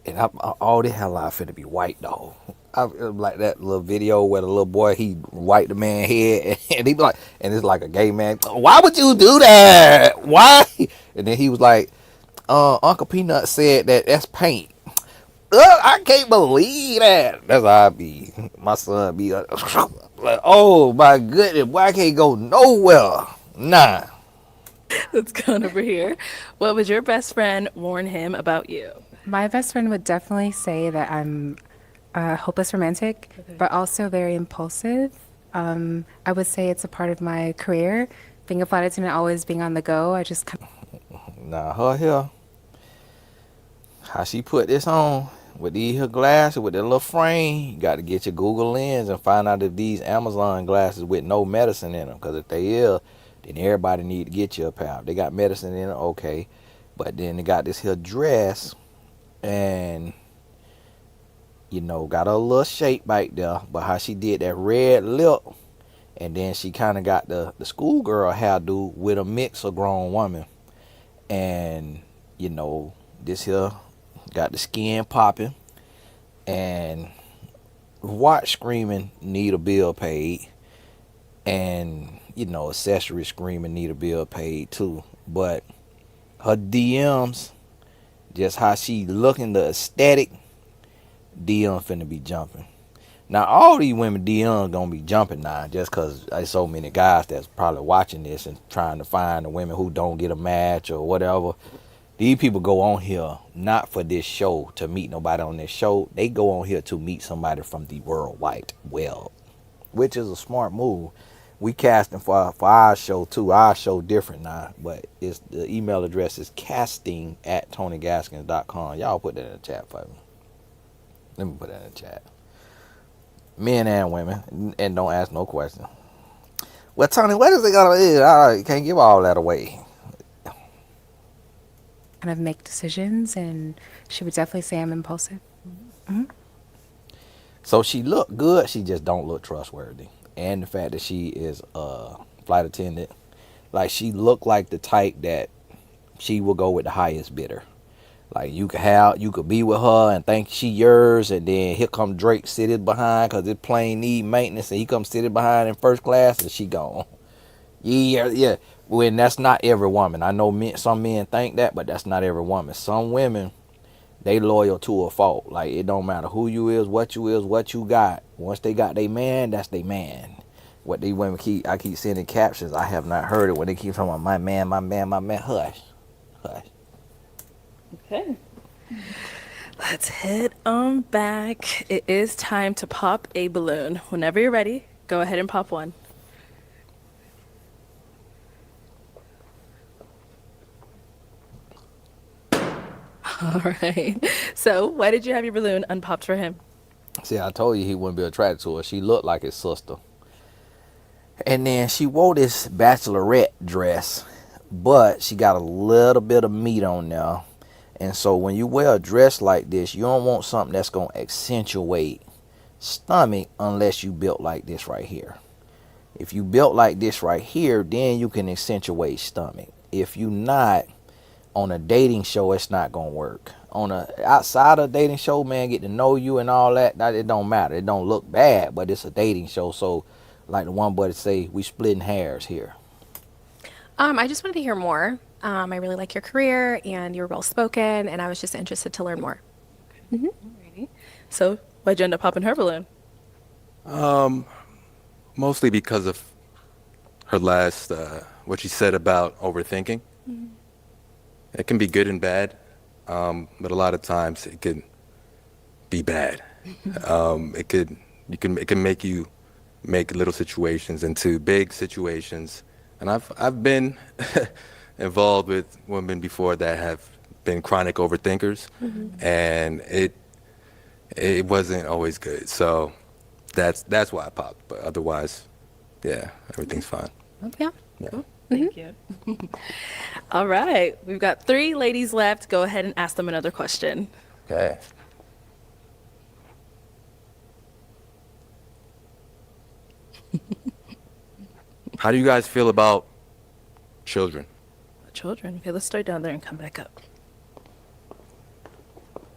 And all the hairline finna be white, though. Like that little video where the little boy, he white the man head. And he be like, and it's like a gay man. Why would you do that? Why? And then he was like, Uncle Peanut said that's paint. I can't believe that. That's how I be. My son be like, oh my goodness, why I can't go nowhere? Nah. Let's go on over here. What would your best friend warn him about you? My best friend would definitely say that I'm a hopeless romantic, but also very impulsive. I would say it's a part of my career. Being a flight attendant, always being on the go. I just Nah, her here. How she put this on with these her glasses with that little frame, you got to get your Google Lens and find out if these Amazon glasses with no medicine in them. Because if they is, then everybody need to get you a pair. If they got medicine in it, okay. But then they got this here dress and, got a little shape back there. But how she did that red lip, and then she kind of got the schoolgirl hairdo with a mix of grown woman. And, this here got the skin popping, and watch screaming need a bill paid, and accessory screaming need a bill paid too. But her DMs, just how she looking, the aesthetic, DM finna be jumping. Now, all these women DM gonna be jumping now just because there's so many guys that's probably watching this and trying to find the women who don't get a match or whatever. These people go on here not for this show to meet nobody on this show. They go on here to meet somebody from the world wide web, which is a smart move. We casting for our show too. Our show different now, but it's the email address is casting@tonygaskins.com. Y'all put that in the chat for me. Let me put that in the chat. Men and women, and don't ask no question. Well, Tony, what is it gonna be? You can't give all that away. Kind of make decisions, and she would definitely say I'm impulsive. Mm-hmm. So she look good, she just don't look trustworthy. And the fact that she is a flight attendant, like she look like the type that she will go with the highest bidder. Like you could be with her and think she yours, and then here come Drake sitting behind because this plane need maintenance, and he come sitting behind in first class, and she gone. Yeah. When that's not every woman. I know some men think that, but that's not every woman. Some women, they loyal to a fault. Like it don't matter who you is, what you got. Once they got their man, that's their man. What they women I keep sending captions. I have not heard it when they keep talking about my man. Hush. Okay. Let's head on back. It is time to pop a balloon. Whenever you're ready, go ahead and pop one. All right. So, why did you have your balloon unpopped for him? See, I told you he wouldn't be attracted to her. She looked like his sister. And then she wore this bachelorette dress, but she got a little bit of meat on there. And so when you wear a dress like this, you don't want something that's going to accentuate stomach unless you built like this right here. If you built like this right here, then you can accentuate stomach. If you not, on a dating show, it's not going to work. Outside of a dating show, man, get to know you and all that, it don't matter. It don't look bad, but it's a dating show. So like the one buddy say, we splitting hairs here. I just wanted to hear more. I really like your career, and you're well spoken, and I was just interested to learn more. Mm-hmm. Alrighty. So, why'd you end up popping her balloon? Mostly because of her last, what she said about overthinking. Mm-hmm. It can be good and bad, but a lot of times it can be bad. It can make you make little situations into big situations, and I've been involved with women before that have been chronic overthinkers, and it wasn't always good. So that's why I popped. But otherwise, yeah, everything's fine. Yeah. Cool. Thank you. All right, we've got 3 ladies left. Go ahead and ask them another question. Okay. How do you guys feel about children? Children. Okay, let's start down there and come back up.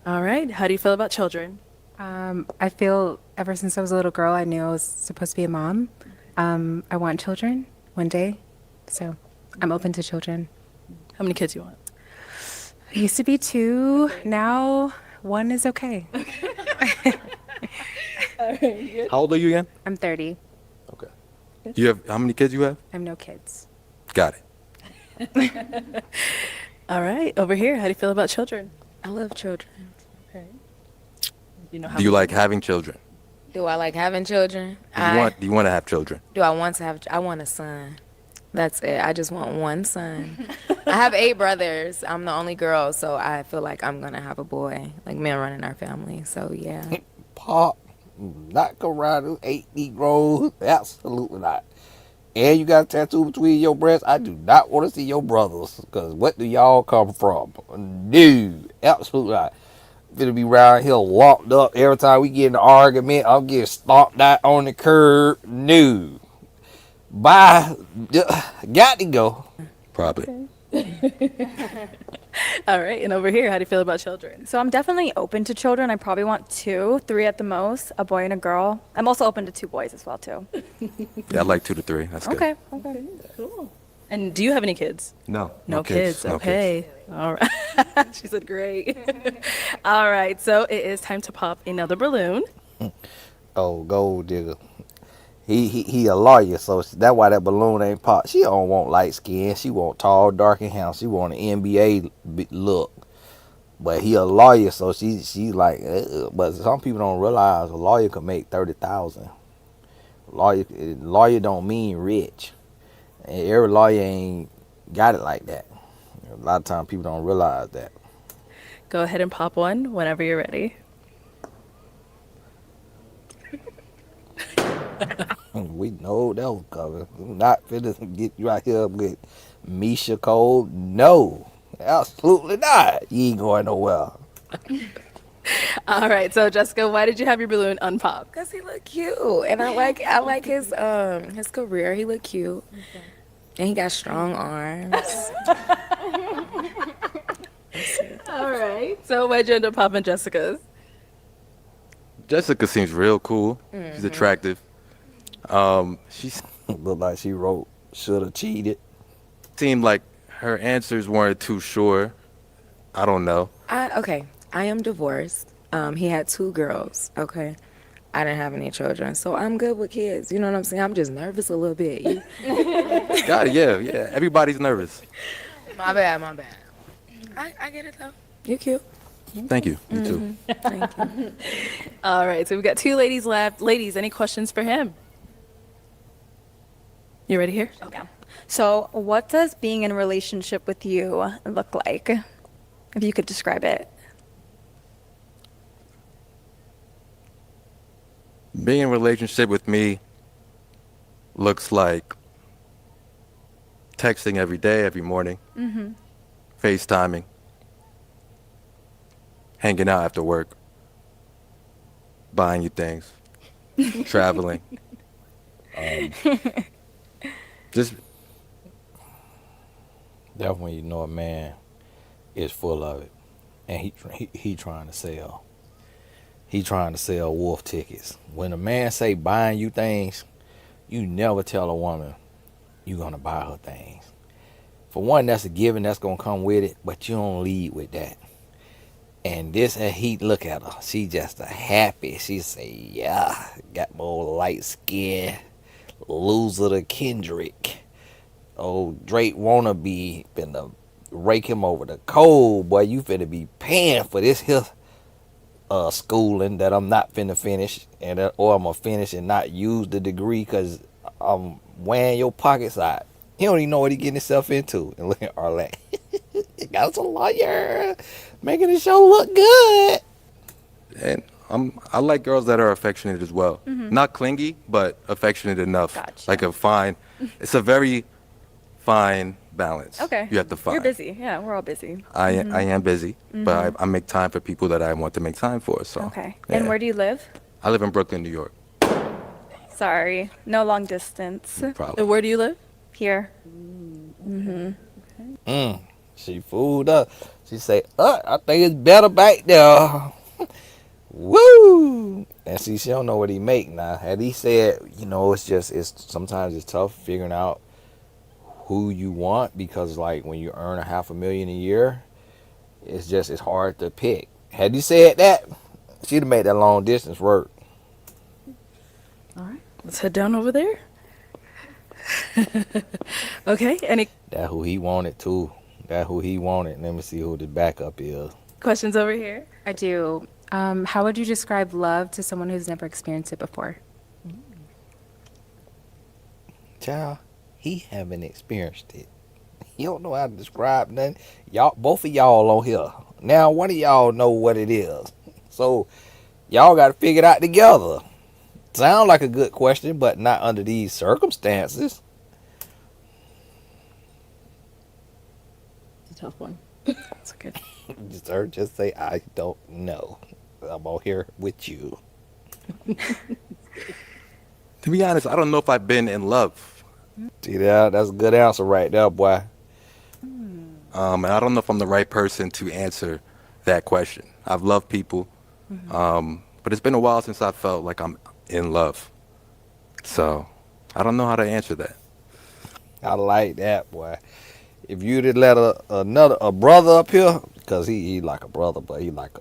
All right, how do you feel about children? I feel ever since I was a little girl, I knew I was supposed to be a mom. I want children one day, so I'm open to children. How many kids you want? It used to be 2. Now 1 is okay. All right. How old are you again? I'm 30. Okay. You have how many kids you have? I have no kids. Got it. All right, over here, how do you feel about children? I love children. Okay. Do you like having children? Do I like having children? Do you want to have children? Do I want to have? I want a son. That's it. I just want one son. I have 8 brothers. I'm the only girl, so I feel like I'm gonna have a boy. Like men running our family. So yeah. Pop, not go around 8 Negroes. Absolutely not. And you got a tattoo between your breasts. I do not want to see your brothers, because what do y'all come from? No, absolutely not. Gonna be around here locked up every time we get in an argument. I'm getting stomped out on the curb. No. Bye. Got to go. Probably. All right, and over here, how do you feel about children? So I'm definitely open to children. I probably want 2, 3 at the most, a boy and a girl. I'm also open to 2 boys as well, too. Yeah, I like 2 to 3. That's good. Okay. Cool. And do you have any kids? No. No kids. No Okay. kids. All right. She said great. All right. So it is time to pop another balloon. Oh, gold digger. He a lawyer, so that's why that balloon ain't pop. She don't want light skin. She want tall, dark, and handsome. She want an NBA look. But he a lawyer, so she like. But some people don't realize a lawyer could make 30,000. Lawyer don't mean rich. And every lawyer ain't got it like that. A lot of times people don't realize that. Go ahead and pop one whenever you're ready. We know that was coming. I'm not finna get you out here with Misha Cole. No, absolutely not. You ain't going nowhere. All right, so Jessica, why did you have your balloon unpop? Cause he look cute, and I like his career. He look cute, and he got strong arms. All right. So why'd you end up popping Jessica's? Jessica seems real cool. She's attractive. She Looked like she wrote should have cheated. seemed like her answers weren't too sure. I don't know. Okay, I am divorced. He had 2 girls. Okay, I didn't have any children, so I'm good with kids. You know what I'm saying? I'm just nervous a little bit. God, yeah. Everybody's nervous. My bad. I get it though. You cute. Thank you. You too. Thank you. All right, so we've got 2 ladies left. Ladies, any questions for him? You ready here? Okay. So, what does being in a relationship with you look like? If you could describe it. Being in a relationship with me looks like texting every day, every morning, FaceTiming, hanging out after work, buying you things, traveling. Just Definitely, you know, a man is full of it, and he trying to sell. He trying to sell wolf tickets. When a man say buying you things, you never tell a woman you gonna buy her things. For one, that's a given that's gonna come with it, but you don't lead with that. And this, and he look at her. She just a happy. She say, yeah, got more light skin, loser to Kendrick. Oh, Drake wannabe finna rake him over the coal, boy. You finna be paying for this here schooling that I'm not finna finish, or I'm gonna finish and not use the degree because I'm wearing your pockets out. He don't even know what he getting himself into. And look at Arlette. Got us a lawyer making the show look good. and I like girls that are affectionate as well. Not clingy, but affectionate enough. Gotcha. Like it's a very fine balance. Okay. You have to find. You're busy. Yeah, we're all busy. I am busy, but I make time for people that I want to make time for. So. Okay. Yeah. And where do you live? I live in Brooklyn, New York. Sorry, no long distance. Probably. Where do you live? Here. She fooled up. She say, I think it's better back there. Woo! And see, she don't know what he make now. Had he said, you know, it's sometimes it's tough figuring out who you want, because like when you earn $500,000 a year, it's hard to pick. Had he said that, she'd have made that long distance work. All right, let's head down over there. Okay, any That who he wanted too. That who he wanted. Let me see who the backup is. questions over here? I do. How would you describe love to someone who's never experienced it before? Child, he haven't experienced it. He don't know how to describe nothing. Y'all, both of y'all on here. Now one of y'all know what it is. So y'all got to figure it out together. Sound like a good question, but not under these circumstances. It's a tough one. That's okay. Just say, I don't know. I'm all here with you. To be honest, I don't know if I've been in love. See that? That's a good answer right there, boy. And I don't know if I'm the right person to answer that question. I've loved people, but it's been a while since I felt like I'm in love. So I don't know how to answer that. I like that, boy. If you'd have let a brother up here, because he like a brother, but he like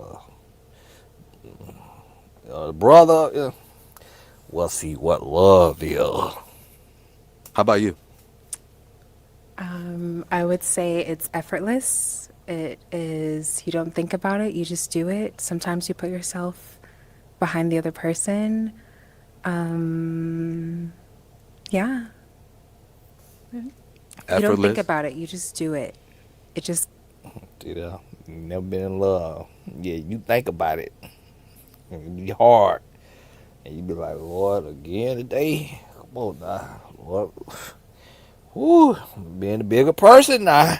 a brother. we'll see what love is. How about you? I would say it's effortless. It is, you don't think about it, you just do it. Sometimes you put yourself behind the other person. Yeah. You don't think Effortless. about it, you just do it. It just, You know, you never been in love. Yeah, you think about it. It be hard. And you be like, Lord, again today? Come on now. Lord. Whew, being a bigger person now.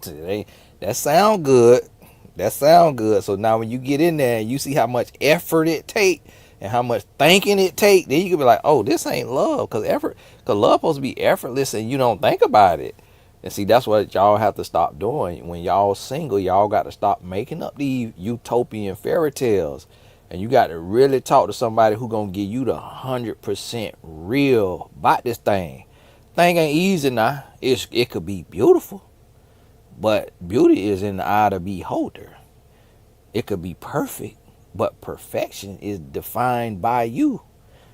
Today, that sound good. That sound good. So now when you get in there and you see how much effort it take and how much thinking it take, then you can be like, oh, this ain't love. Cause love supposed to be effortless and you don't think about it. And see, that's what y'all have to stop doing. When y'all single, y'all got to stop making up these utopian fairy tales. And you got to really talk to somebody who gonna give you the 100% real about this thing. Thing ain't easy now. It could be beautiful. But beauty is in the eye of the beholder. It could be perfect, but perfection is defined by you.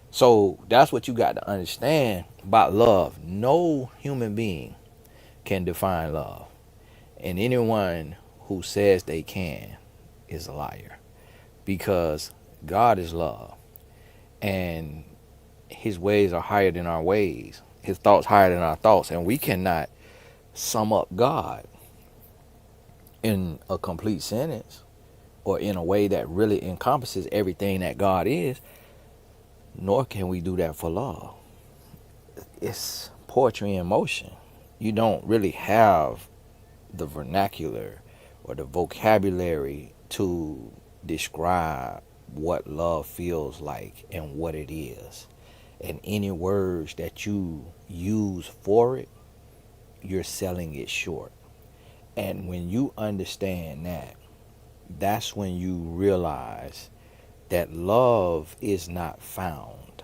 So that's what you got to understand about love. No human being can define love. And anyone who says they can is a liar. Because God is love. And his ways are higher than our ways. His thoughts higher than our thoughts. And we cannot sum up God in a complete sentence or in a way that really encompasses everything that God is, nor can we do that for love. It's poetry in motion. You don't really have the vernacular or the vocabulary to describe what love feels like and what it is. And any words that you use for it, you're selling it short. And when you understand that, that's when you realize that love is not found.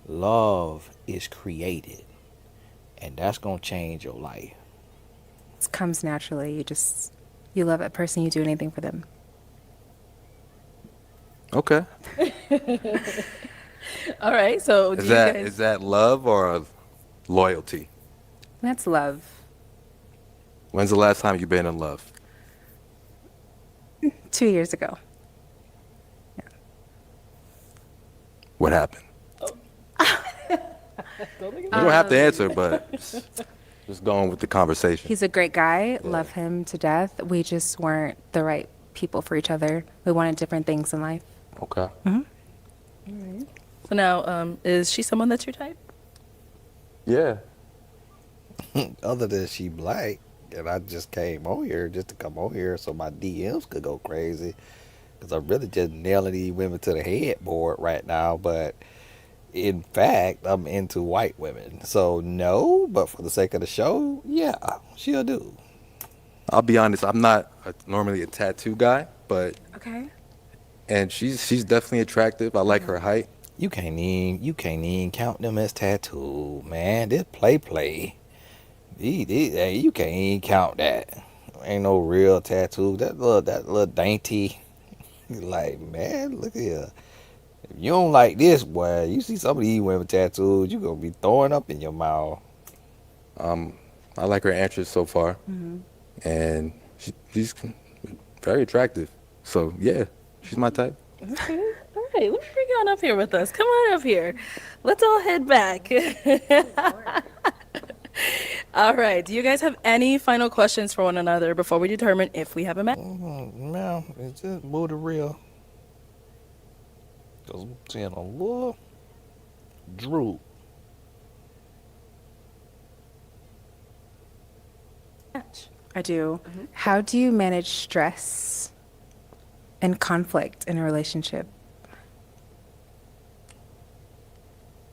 Love is created. And that's going to change your life. it comes naturally. You love that person, you do anything for them. Okay. All right. So Is that love or loyalty? That's love. When's the last time you've been in love? 2 years ago. What happened? You don't have to answer, but just going with the conversation. He's a great guy, love him to death. We just weren't the right people for each other. We wanted different things in life. Okay. So now, is she someone that's your type? Yeah. Other than she black, and I just came on here just to come on here so my DMs could go crazy. Because I'm really just nailing these women to the headboard right now. But in fact, I'm into white women. So no, but for the sake of the show, yeah, she'll do. I'll be honest, I'm not normally a tattoo guy, but Okay. and she's definitely attractive. I like her height. You can't even count them as tattoo, man. This play. Hey, you can't even count that. Ain't no real tattoo. That little dainty. Like, man, look here. If you don't like this, boy, you see some of these women tattoos, you gonna be throwing up in your mouth. I like her answers so far, and she's very attractive. So yeah, she's my type. Okay. All right. Let's bring you on up here with us. Come on up here. Let's all head back. All right. Do you guys have any final questions for one another before we determine if we have a match? No, it's just more the real. Cause I'm seeing a little droop. I do. How do you manage stress and conflict in a relationship?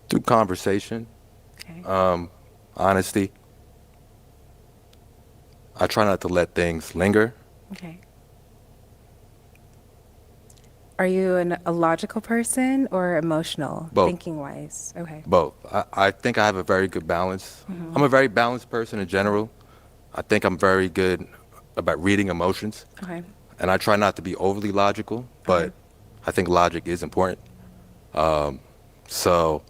Through conversation, Okay. honesty. I try not to let things linger. Okay. Are you a logical person or emotional, Both. thinking wise? Okay. Both. I think I have a very good balance. I'm a very balanced person in general. I think I'm very good about reading emotions. Okay. And I try not to be overly logical, but I think logic is important. So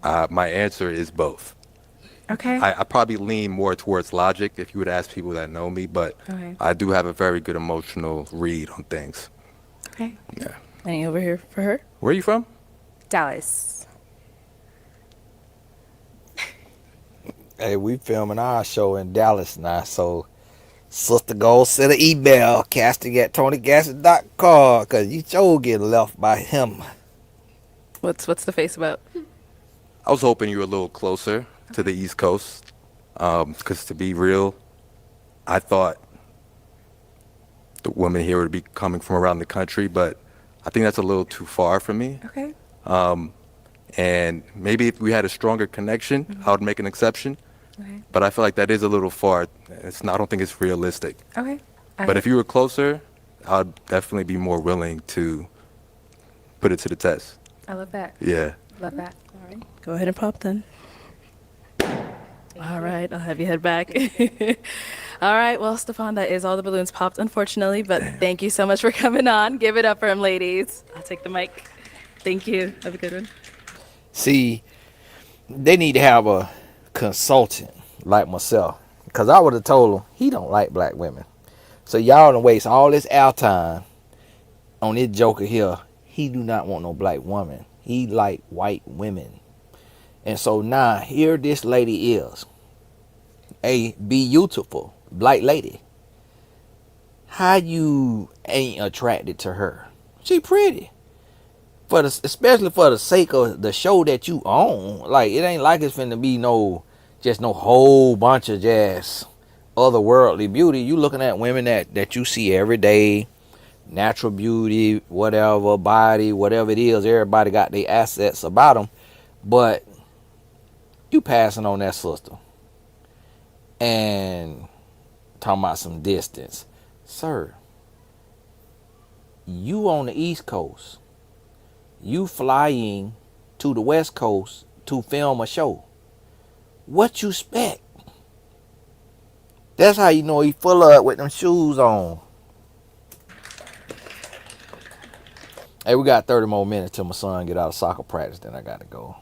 my answer is both. Okay. I probably lean more towards logic if you would ask people that know me, but Okay. I do have a very good emotional read on things. Okay. Yeah. Any over here for her? Where are you from? Dallas. Hey, we filming our show in Dallas now, so sister go send an email, casting at TonyGasson.com, because you sure get left by him. What's the face about? I was hoping you were a little closer to the East Coast, because to be real, I thought the women here would be coming from around the country, but I think that's a little too far for me. Okay. And maybe if we had a stronger connection, I would make an exception. Okay. But I feel like that is a little far. I don't think it's realistic. Okay. But if you were closer, I'd definitely be more willing to put it to the test. I love that. Yeah. Love that. All right. Go ahead and pop then. All right, I'll have you head back. All right, well, Stefan, that is all the balloons popped, unfortunately, but thank you so much for coming on. Give it up for him, ladies. I'll take the mic. Thank you. Have a good one. See, they need to have a consultant like myself, because I would have told him he don't like black women. So y'all done waste all this airtime on this joker here. He do not want no black woman. He like white women. And so now here this lady is, a beautiful black lady. How you ain't attracted to her? She pretty. Especially for the sake of the show that you own. Like, it ain't like it's finna be no whole bunch of just otherworldly beauty. You looking at women that you see every day, natural beauty, whatever, body, whatever it is. Everybody got their assets about them. But you passing on that sister and talking about some distance. Sir, you on the East Coast. You flying to the West Coast to film a show. What you expect? That's how you know he full up with them shoes on. Hey, we got 30 more minutes till my son get out of soccer practice, then I gotta go.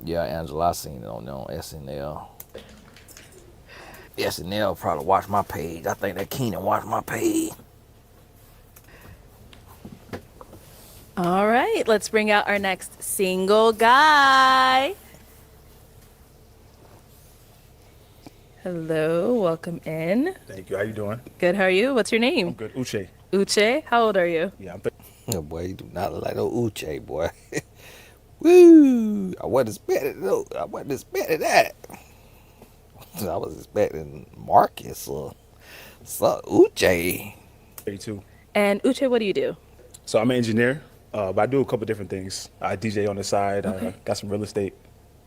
Yeah, Angela, I seen it on SNL. SNL probably watched my page. I think that Keenan watched my page. All right, let's bring out our next single guy. Hello, welcome in. Thank you. How you doing? Good, how are you? What's your name? I'm good. Uche. Uche, how old are you? Yeah, I'm Oh boy, you do not look like no Uche, boy. Woo! I wasn't expecting that. I was expecting Marcus or some Uche. 32. And Uche, what do you do? So I'm an engineer, but I do a couple different things. I DJ on the side. I got some real estate.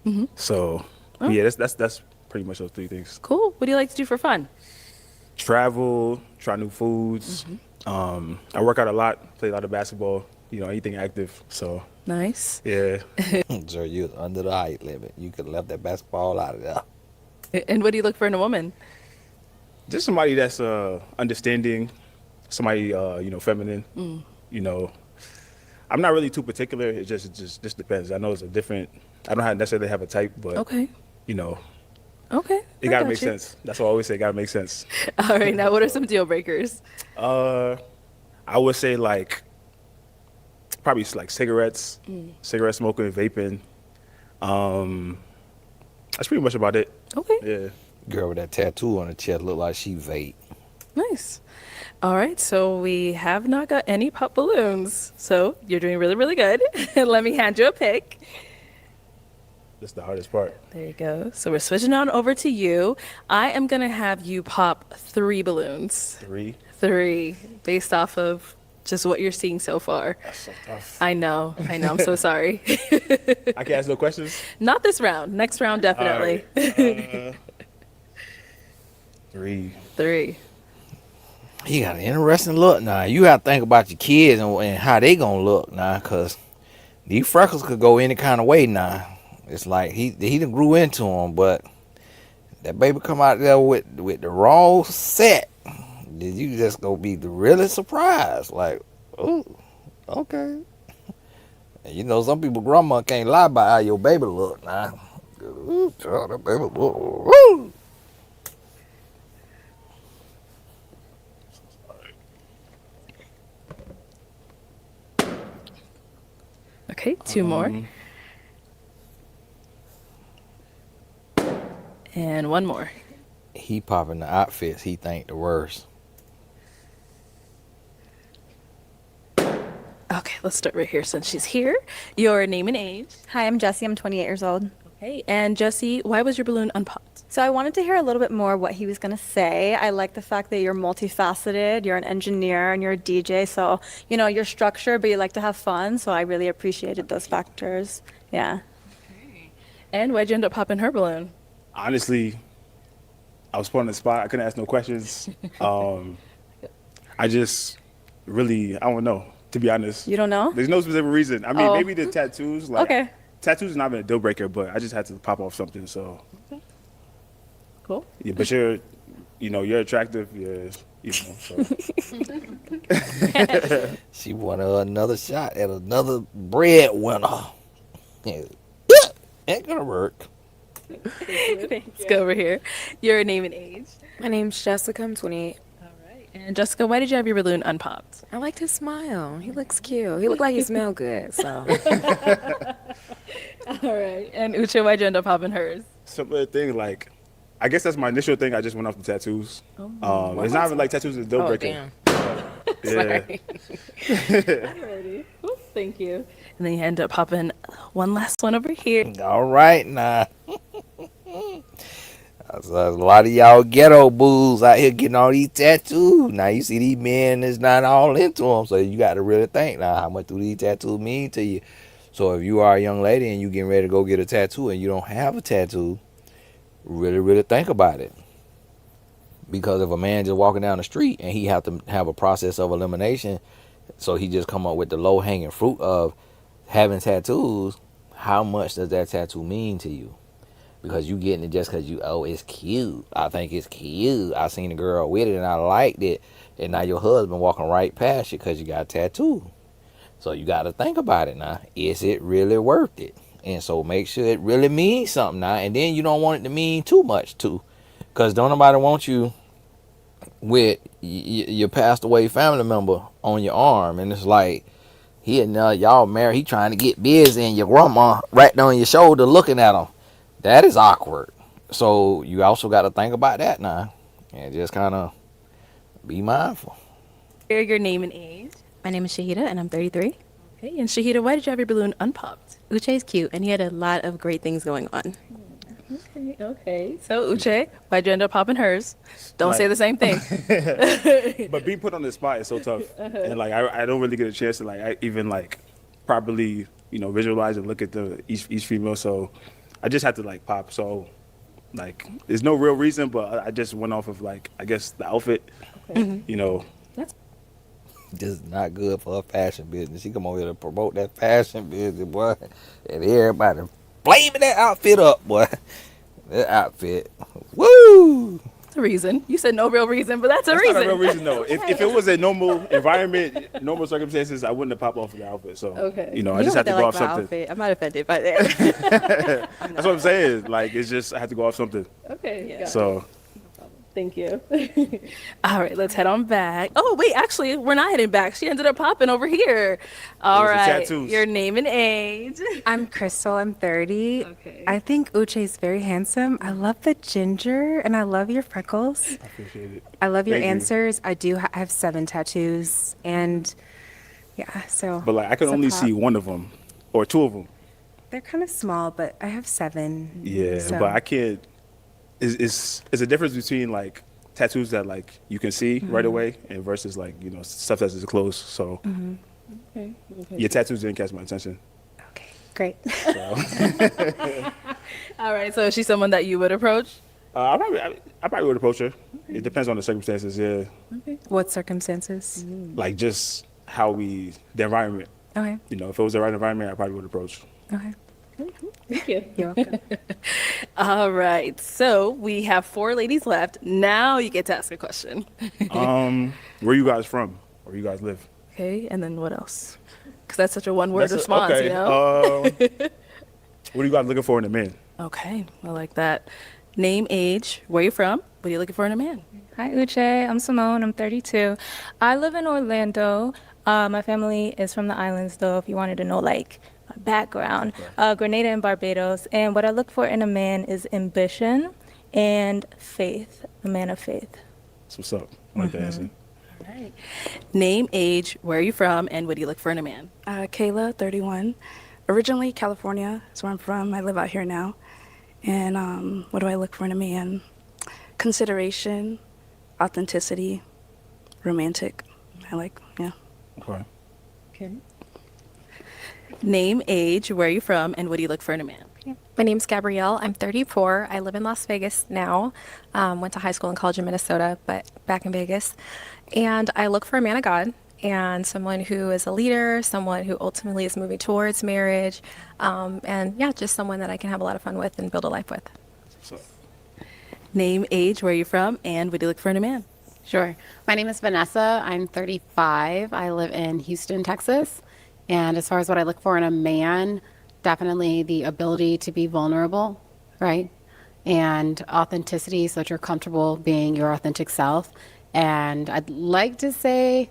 Mhm. So Oh. yeah, that's pretty much those three things. Cool. What do you like to do for fun? Travel, try new foods. I work out a lot, play a lot of basketball. Anything active. So Nice. yeah. Sir, you was under the height limit. You could have left that basketball out of there. And what do you look for in a woman? Just somebody that's understanding, somebody feminine. I'm not really too particular. It just depends. I know it's a different. I don't necessarily have a type, but Okay. Okay. It gotta make sense. That's what I always say. It gotta make sense. All right. Now, what are some deal breakers? I would say probably like cigarettes, cigarette smoking, vaping. That's pretty much about it. Okay. Yeah. Girl with that tattoo on her chest look like she vape. Nice. All right. So we have not got any pop balloons. So you're doing really, really good. Let me hand you a pick. That's the hardest part. There you go. So we're switching on over to you. I am going to have you pop 3 balloons. 3? 3, based off of just what you're seeing so far. That's so tough. I know. I'm so sorry. I can ask no questions? Not this round. Next round, definitely. All right. 3. 3. He got an interesting look now. You have to think about your kids and how they gonna look now, because these freckles could go any kind of way now. It's like he done grew into them, but that baby come out there with the wrong set. Did you just gonna be really surprised? Like, ooh, Okay. And you know, some people grandma can't lie about how your baby look now. Ooh, child, that baby look. Woo. Okay, two more. And one more. He popping the outfits he think the worst. Okay, let's start right here since she's here. Your name and age. Hi, I'm Jessie. I'm 28 years old. Okay, and Jessie, why was your balloon unpopped? So I wanted to hear a little bit more what he was going to say. I like the fact that you're multifaceted, you're an engineer, and you're a DJ. So, you know, you're structured, but you like to have fun. So I really appreciated those factors. Yeah. And why'd you end up popping her balloon? Honestly, I was put on the spot. I couldn't ask no questions. I just really, I don't know, to be honest. You don't know? There's no specific reason. I mean, Oh. maybe the tattoos. Like, Okay. Tattoos is not even a deal breaker, but I just had to pop off something. So, Cool. yeah, but you're attractive. Yeah, so. She wanted another shot at another breadwinner. Yeah, ain't gonna work. Let's go over here. Your name and age. My name's Jessica. I'm 28. And Jessica, why did you have your balloon unpopped? I liked his smile. He looks cute. He looked like he smelled good. So All right. And Uchi, why'd you end up popping hers? Similar thing, like, I guess that's my initial thing. I just went off the tattoos. It's not even like tattoos is a deal breaker. damn. Yeah. Sorry. Alrighty. Ooh, thank you. And then you end up popping one last one over here. All right, now. So a lot of y'all ghetto bulls out here getting all these tattoos. Now you see these men is not all into them, so you got to really think now how much do these tattoos mean to you. So if you are a young lady and you getting ready to go get a tattoo and you don't have a tattoo, really think about it. Because if a man just walking down the street and he have to have a process of elimination, so he just come up with the low hanging fruit of having tattoos, how much does that tattoo mean to you? Because you getting it just because it's cute. I think it's cute. I seen a girl with it and I liked it. And now your husband walking right past you because you got a tattoo. So you got to think about it now. Is it really worth it? And so make sure it really means something now. And then you don't want it to mean too much too. Because don't nobody want you with your passed away family member on your arm. And it's like, y'all married, he trying to get busy and your grandma right there on your shoulder looking at him. That is awkward. So you also got to think about that now. And just kind of be mindful. Share your name and age. My name is Shahida, and I'm 33. Okay, and Shahida, why did you have your balloon unpopped? Uche's cute, and he had a lot of great things going on. Okay. So Uche, why'd you end up popping hers? Don't say the same thing. But being put on the spot is so tough, and like I don't really get a chance to even properly visualize and look at each female. So I just had to pop. So there's no real reason, but I just went off of I guess the outfit. Okay. This is not good for her fashion business. She come over here to promote that fashion business, boy. And everybody flaming that outfit up, boy. That outfit. Woo! That's a reason. You said no real reason, but that's a reason. Not a real reason, though. If it was a normal environment, normal circumstances, I wouldn't have popped off of the outfit. So, I just had to go off something. Outfit. I'm not offended by that. That's what I'm saying. It's just, I had to go off something. Okay. Yeah. So. Thank you. All right, let's head on back. Oh, wait, actually, we're not heading back. She ended up popping over here. All right, your name and age. I'm Crystal. I'm 30. Okay. I think Uche's very handsome. I love the ginger, and I love your freckles. I appreciate it. I love your Thank you. answers. I do have 7 tattoos, and yeah, so. But I can only see one of them, or 2 of them. They're kind of small, but I have 7. Yeah, so. but I can't. It's a difference between tattoos that you can see right away and versus stuff that's just close. So your tattoos didn't catch my attention. Okay, great. So. All right, so is she someone that you would approach? I probably would approach her. It depends on the circumstances. Yeah. Okay. What circumstances? Just how the environment. Okay. If it was the right environment, I probably would approach. Okay. Thank you. You're welcome. All right, so we have 4 ladies left. Now you get to ask a question. Where you guys from? Where you guys live? Okay, and then what else? Because that's such a one-word response, okay. you know? What do you guys looking for in a man? Okay, I like that. Name, age, where you from, what are you looking for in a man? Hi, Uchi. I'm Simone. I'm 32. I live in Orlando. My family is from the islands, though, if you wanted to know, like, my background. Grenada and Barbados. And what I look for in a man is ambition and faith, a man of faith. That's what's up. I like the answer. All right. Name, age, where are you from, and what do you look for in a man? Kayla, 31. Originally California is where I'm from. I live out here now. And what do I look for in a man? Consideration, authenticity, romantic. Yeah. Okay. Okay. Name, age, where are you from, and what do you look for in a man? My name's Gabrielle. I'm 34. I live in Las Vegas now. Went to high school and college in Minnesota, but back in Vegas. And I look for a man of God and someone who is a leader, someone who ultimately is moving towards marriage, and yeah, just someone that I can have a lot of fun with and build a life with. Name, age, where are you from, and what do you look for in a man? Sure. My name is Vanessa. I'm 35. I live in Houston, Texas. And as far as what I look for in a man, definitely the ability to be vulnerable, right? And authenticity, so that you're comfortable being your authentic self. And I'd like to say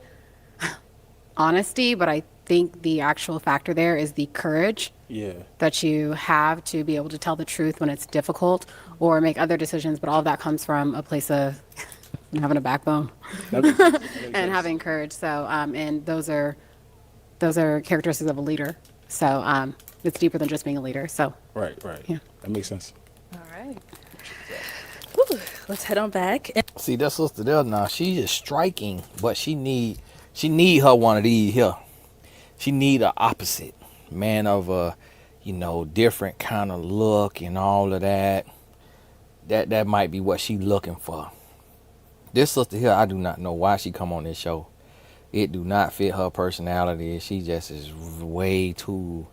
honesty, but I think the actual factor there is the courage that you have to be able to tell the truth when it's difficult or make other decisions. But all of that comes from a place of having a backbone and having courage. So, and those are characteristics of a leader. So it's deeper than just being a leader. So Right. Yeah. That makes sense. All right. Whew, let's head on back. See, that sister there now, she is striking, but she need her one of these here. She need a opposite man of a, different kind of look and all of that. That might be what she looking for. This sister here, I do not know why she come on this show. It do not fit her personality. She just is way too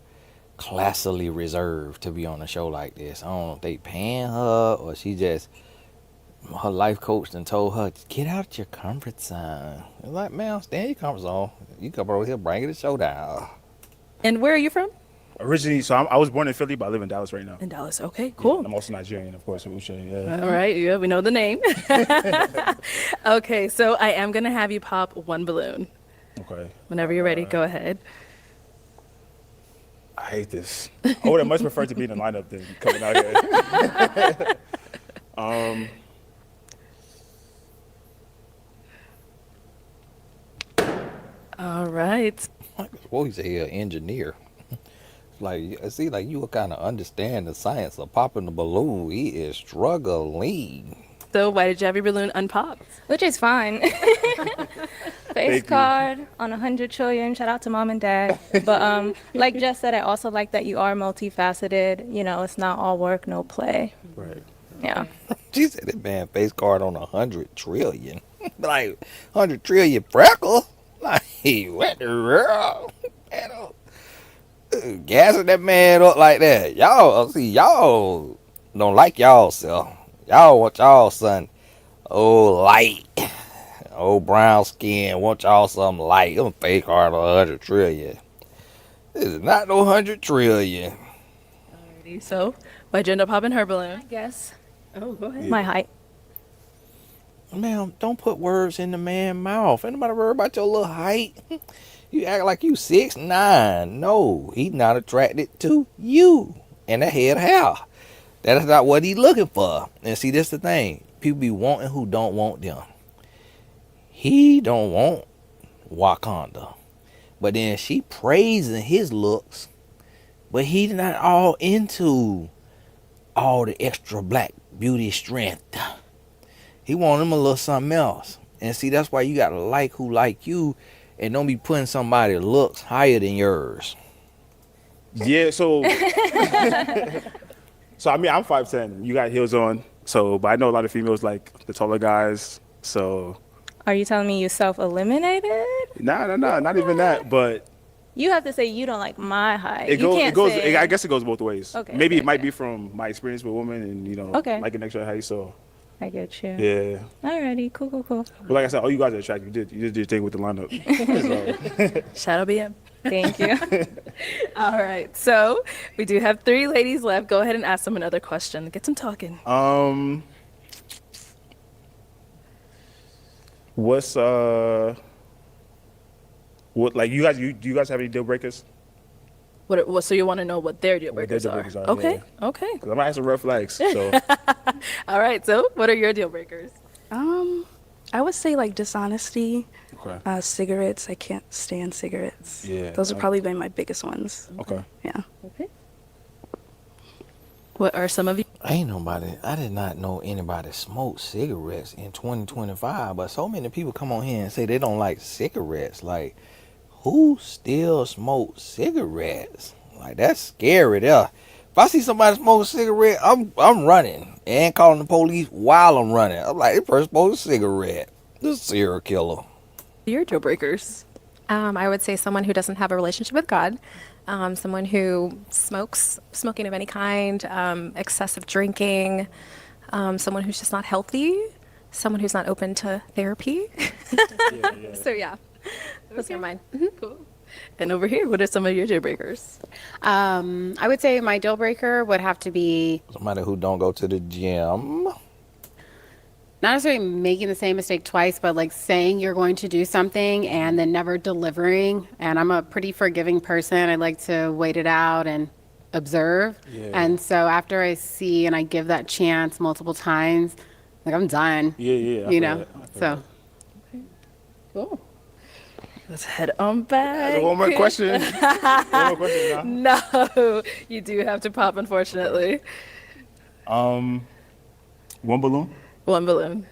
classily reserved to be on a show like this. I don't know if they paying her or she just, her life coach done told her, get out your comfort zone. I'm like, man, stay in your comfort zone. You come over here, bring it to showdown. And where are you from? Originally, so I was born in Philly, but I live in Dallas right now. In Dallas, okay, cool. Yeah, I'm also Nigerian, of course, Uchi. Yeah. All right, yeah, we know the name. Okay, so I am going to have you pop one balloon. Okay. Whenever you're ready, go ahead. I hate this. I would have much preferred to be in the lineup than coming out here. All right. What he say, engineer? Like, see, like you kind of understand the science of popping the balloon. He is struggling. So why did you have your balloon unpopped? Which is fine. Face card on 100 trillion. Shout out to mom and dad. But like Jess said, I also like that you are multifaceted. It's not all work, no play. Right. Yeah. She said that man face card on 100 trillion. Like 100 trillion freckle. Like what the world? Gassing that man up like that. Y'all don't like y'all self. Y'all want y'all son light. Brown skin. Want y'all something light. I'm face card on 100 trillion. This is not no 100 trillion. Alrighty, so why'd you end up popping her balloon? I guess. Oh, go ahead. My height. Ma'am, don't put words in the man's mouth. Ain't nobody worry about your little height. You act like you 6'9". No, he's not attracted to you and the head of hair. That is not what he's looking for. And see, that's the thing. People be wanting who don't want them. He don't want Wakanda. But then she praising his looks. But he's not all into all the extra black beauty strength. He want him a little something else. And see, that's why you gotta like who like you and don't be putting somebody that looks higher than yours. Yeah, so so I mean I'm 5'10". You got heels on. So but I know a lot of females like the taller guys. So Are you telling me you self-eliminated? Nah, not even that, but You have to say you don't like my height. I guess it goes both ways. Okay, Maybe okay, it might be from my experience with women and Okay. like an extra height. So I get you. Yeah. Alrighty, cool. But like I said, all you guys are attractive. You just did your thing with the lineup. So. Shadow BM. Thank you. All right. So we do have 3 ladies left. Go ahead and ask them another question. Get them talking. What's what like you guys? Do you guys have any deal breakers? What? So you want to know what their deal What their breakers deal are? breakers are, Okay. yeah. Okay. Because I might have some red flags. So All right. So what are your deal breakers? I would say like dishonesty, okay. cigarettes. I can't stand cigarettes. Yeah. Those have probably been my biggest ones. Okay. Yeah. Okay. What are some of you? I did not know anybody smoked cigarettes in 2025, but so many people come on here and say they don't like cigarettes. Like, who still smokes cigarettes? Like, that's scary there. If I see somebody smoke a cigarette, I'm running and calling the police while I'm running. I'm like, this person smoked a cigarette. This is a serial killer. Your deal breakers. I would say someone who doesn't have a relationship with God, someone who smoking of any kind, excessive drinking, someone who's just not healthy, someone who's not open to therapy. Yeah. So yeah, those are mine. Cool. And over here, what are some of your deal breakers? I would say my deal breaker would have to be Somebody who don't go to the gym. not necessarily making the same mistake twice, but like saying you're going to do something and then never delivering. And I'm a pretty forgiving person. I like to wait it out and observe. Yeah. And so after I see and I give that chance multiple times, like I'm done. Yeah. I You feel know, that. I feel so. that. Cool. Let's head on back. One more question. One more question now. No, you do have to pop, unfortunately. One balloon. One balloon.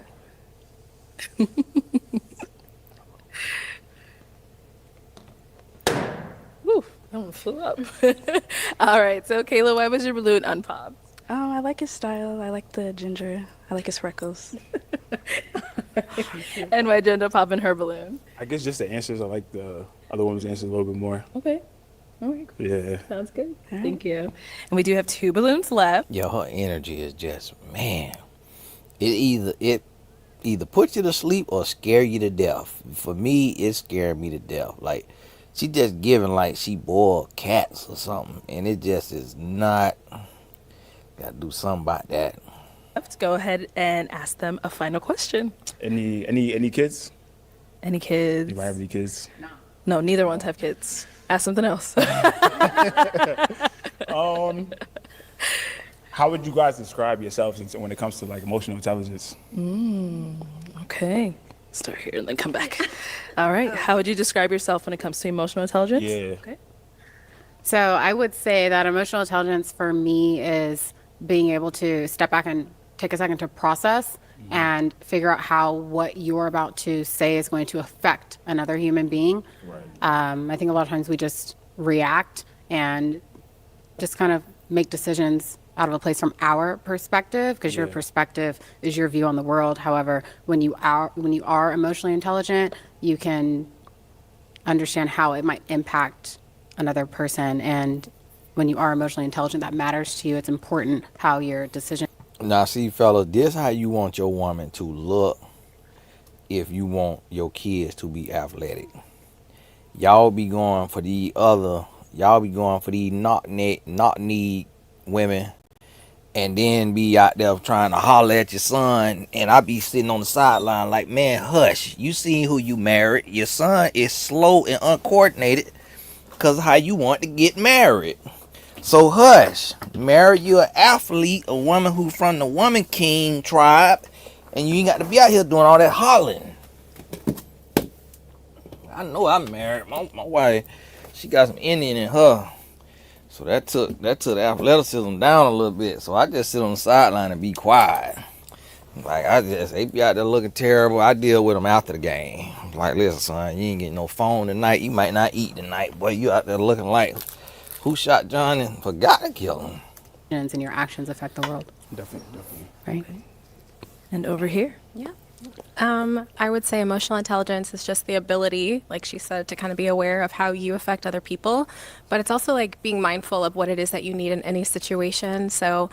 Woo, that one flew up. All right, so Kayla, why was your balloon unpopped? I like his style. I like the ginger. I like his freckles. And why did you end up popping her balloon? I guess just the answers. I like the other woman's answers a little bit more. Okay. All right, cool. Yeah. Sounds good. Thank you. And we do have 2 balloons left. Yo, her energy is just, man. It either put you to sleep or scare you to death. For me, it scared me to death. Like, she just giving like she boiled cats or something, and it just is not. Got to do something about that. Let's go ahead and ask them a final question. Any kids? Any kids? Anybody have any kids? No, neither ones have kids. Ask something else. How would you guys describe yourselves when it comes to like emotional intelligence? Okay. Start here and then come back. All right. How would you describe yourself when it comes to emotional intelligence? Yeah. Okay. So I would say that emotional intelligence for me is being able to step back and take a second to process and figure out how what you're about to say is going to affect another human being. Right. I think a lot of times we just react and just kind of make decisions out of a place from our perspective, because your perspective is your view on the world. However, when you are emotionally intelligent, you can understand how it might impact another person, and when you are emotionally intelligent, that matters to you. It's important how your decision. Now, see, fellas, this how you want your woman to look if you want your kids to be athletic. Y'all be going for these knock-kneed women, and then be out there trying to holler at your son, and I be sitting on the sideline like, man, hush. You see who you married. Your son is slow and uncoordinated because of how you want to get married. So hush. Marry you an athlete, a woman who from the Woman King tribe, and you ain't got to be out here doing all that hollering. I know I'm married. My wife, she got some Indian in her. So that took the athleticism down a little bit. So I just sit on the sideline and be quiet. Like, they be out there looking terrible. I deal with them after the game. Like, listen, son, you ain't getting no phone tonight. You might not eat tonight. Boy, you out there looking like, who shot John and forgot to kill him? And your actions affect the world. Definitely. Right. Okay. And over here? Yeah. I would say emotional intelligence is just the ability, like she said, to kind of be aware of how you affect other people. But it's also like being mindful of what it is that you need in any situation. So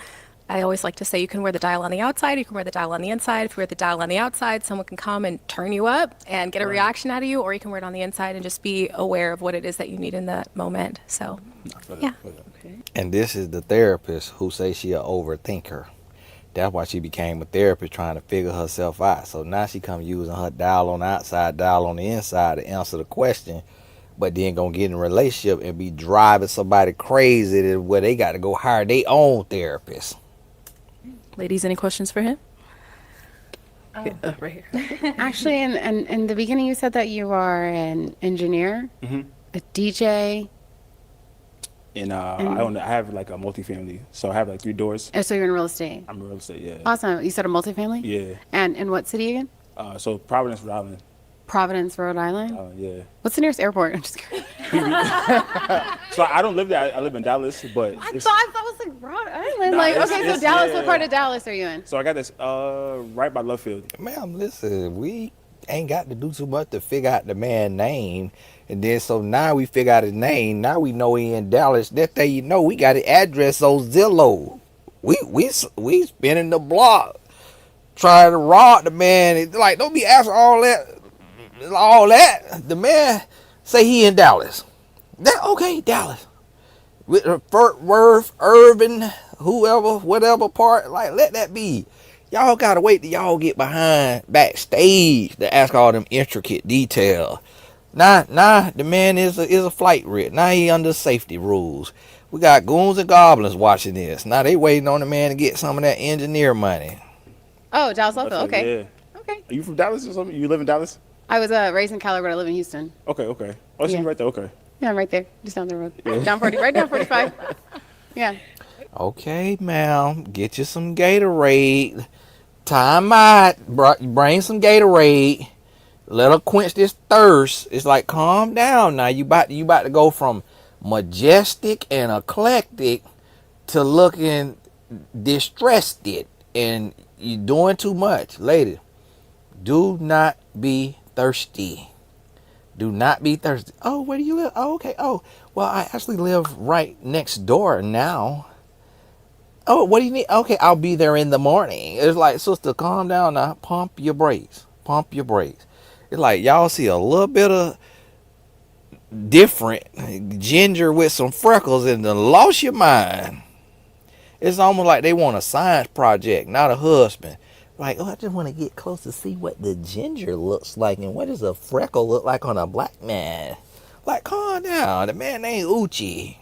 I always like to say you can wear the dial on the outside, you can wear the dial on the inside. If you wear the dial on the outside, someone can come and turn you up and get a reaction out of you, or you can wear it on the inside and just be aware of what it is that you need in that moment. So, yeah. And this is the therapist who says she an overthinker. That's why she became a therapist, trying to figure herself out. So now she come using her dial on the outside, dial on the inside to answer the question, but then gonna get in a relationship and be driving somebody crazy to where they got to go hire their own therapist. Ladies, any questions for him? Right here. Actually, in the beginning, you said that you are an engineer, a DJ. And I have like a multifamily, so I have like 3 doors. Oh, so you're in real estate. I'm in real estate, yeah. Awesome. You said a multifamily? Yeah. And in what city again? So Providence, Rhode Island. Providence, Rhode Island? Yeah. What's the nearest airport? I'm just kidding. So I don't live there. I live in Dallas, but I thought it was like Rhode Island. Nah, like, it's- okay, so it's- Dallas, yeah. what part of Dallas are you in? So I got this right by Love Field. Ma'am, listen, we ain't got to do too much to figure out the man's name. And then so now we figure out his name. Now we know he in Dallas. That day you know we got his address on Zillow. We spinning the block trying to rob the man. It's like, don't be asking all that. The man say he in Dallas. That okay, Dallas. With Fort Worth, Irvin, whoever, whatever part, like let that be. Y'all gotta wait till y'all get behind backstage to ask all them intricate details. Nah, the man is a flight risk. Now he under safety rules. We got goons and goblins watching this. Now they waiting on the man to get some of that engineer money. Oh, Dallas Love Field. Okay. Yeah. Okay. Are you from Dallas or something? You live in Dallas? I was raised in Cali, but I live in Houston. Okay. Oh, so Yeah. you right there. Okay. Yeah, I'm right there, just down the road. Down 40, right down 45. Yeah. Okay, ma'am, get you some Gatorade. Time out. Bring some Gatorade. Let her quench this thirst. It's like, calm down now. You about to go from majestic and eclectic to looking distressed, and you're doing too much. Lady, do not be thirsty. Do not be thirsty. Oh, where do you live? Oh, okay. Oh, well, I actually live right next door now. Oh, what do you need? Okay, I'll be there in the morning. It's like, sister, calm down now. Pump your brakes. Pump your brakes. It's like y'all see a little bit of different ginger with some freckles and then lost your mind. It's almost like they want a science project, not a husband. Like, oh, I just want to get close to see what the ginger looks like and what does a freckle look like on a black man. Like, calm down. The man named Uchi.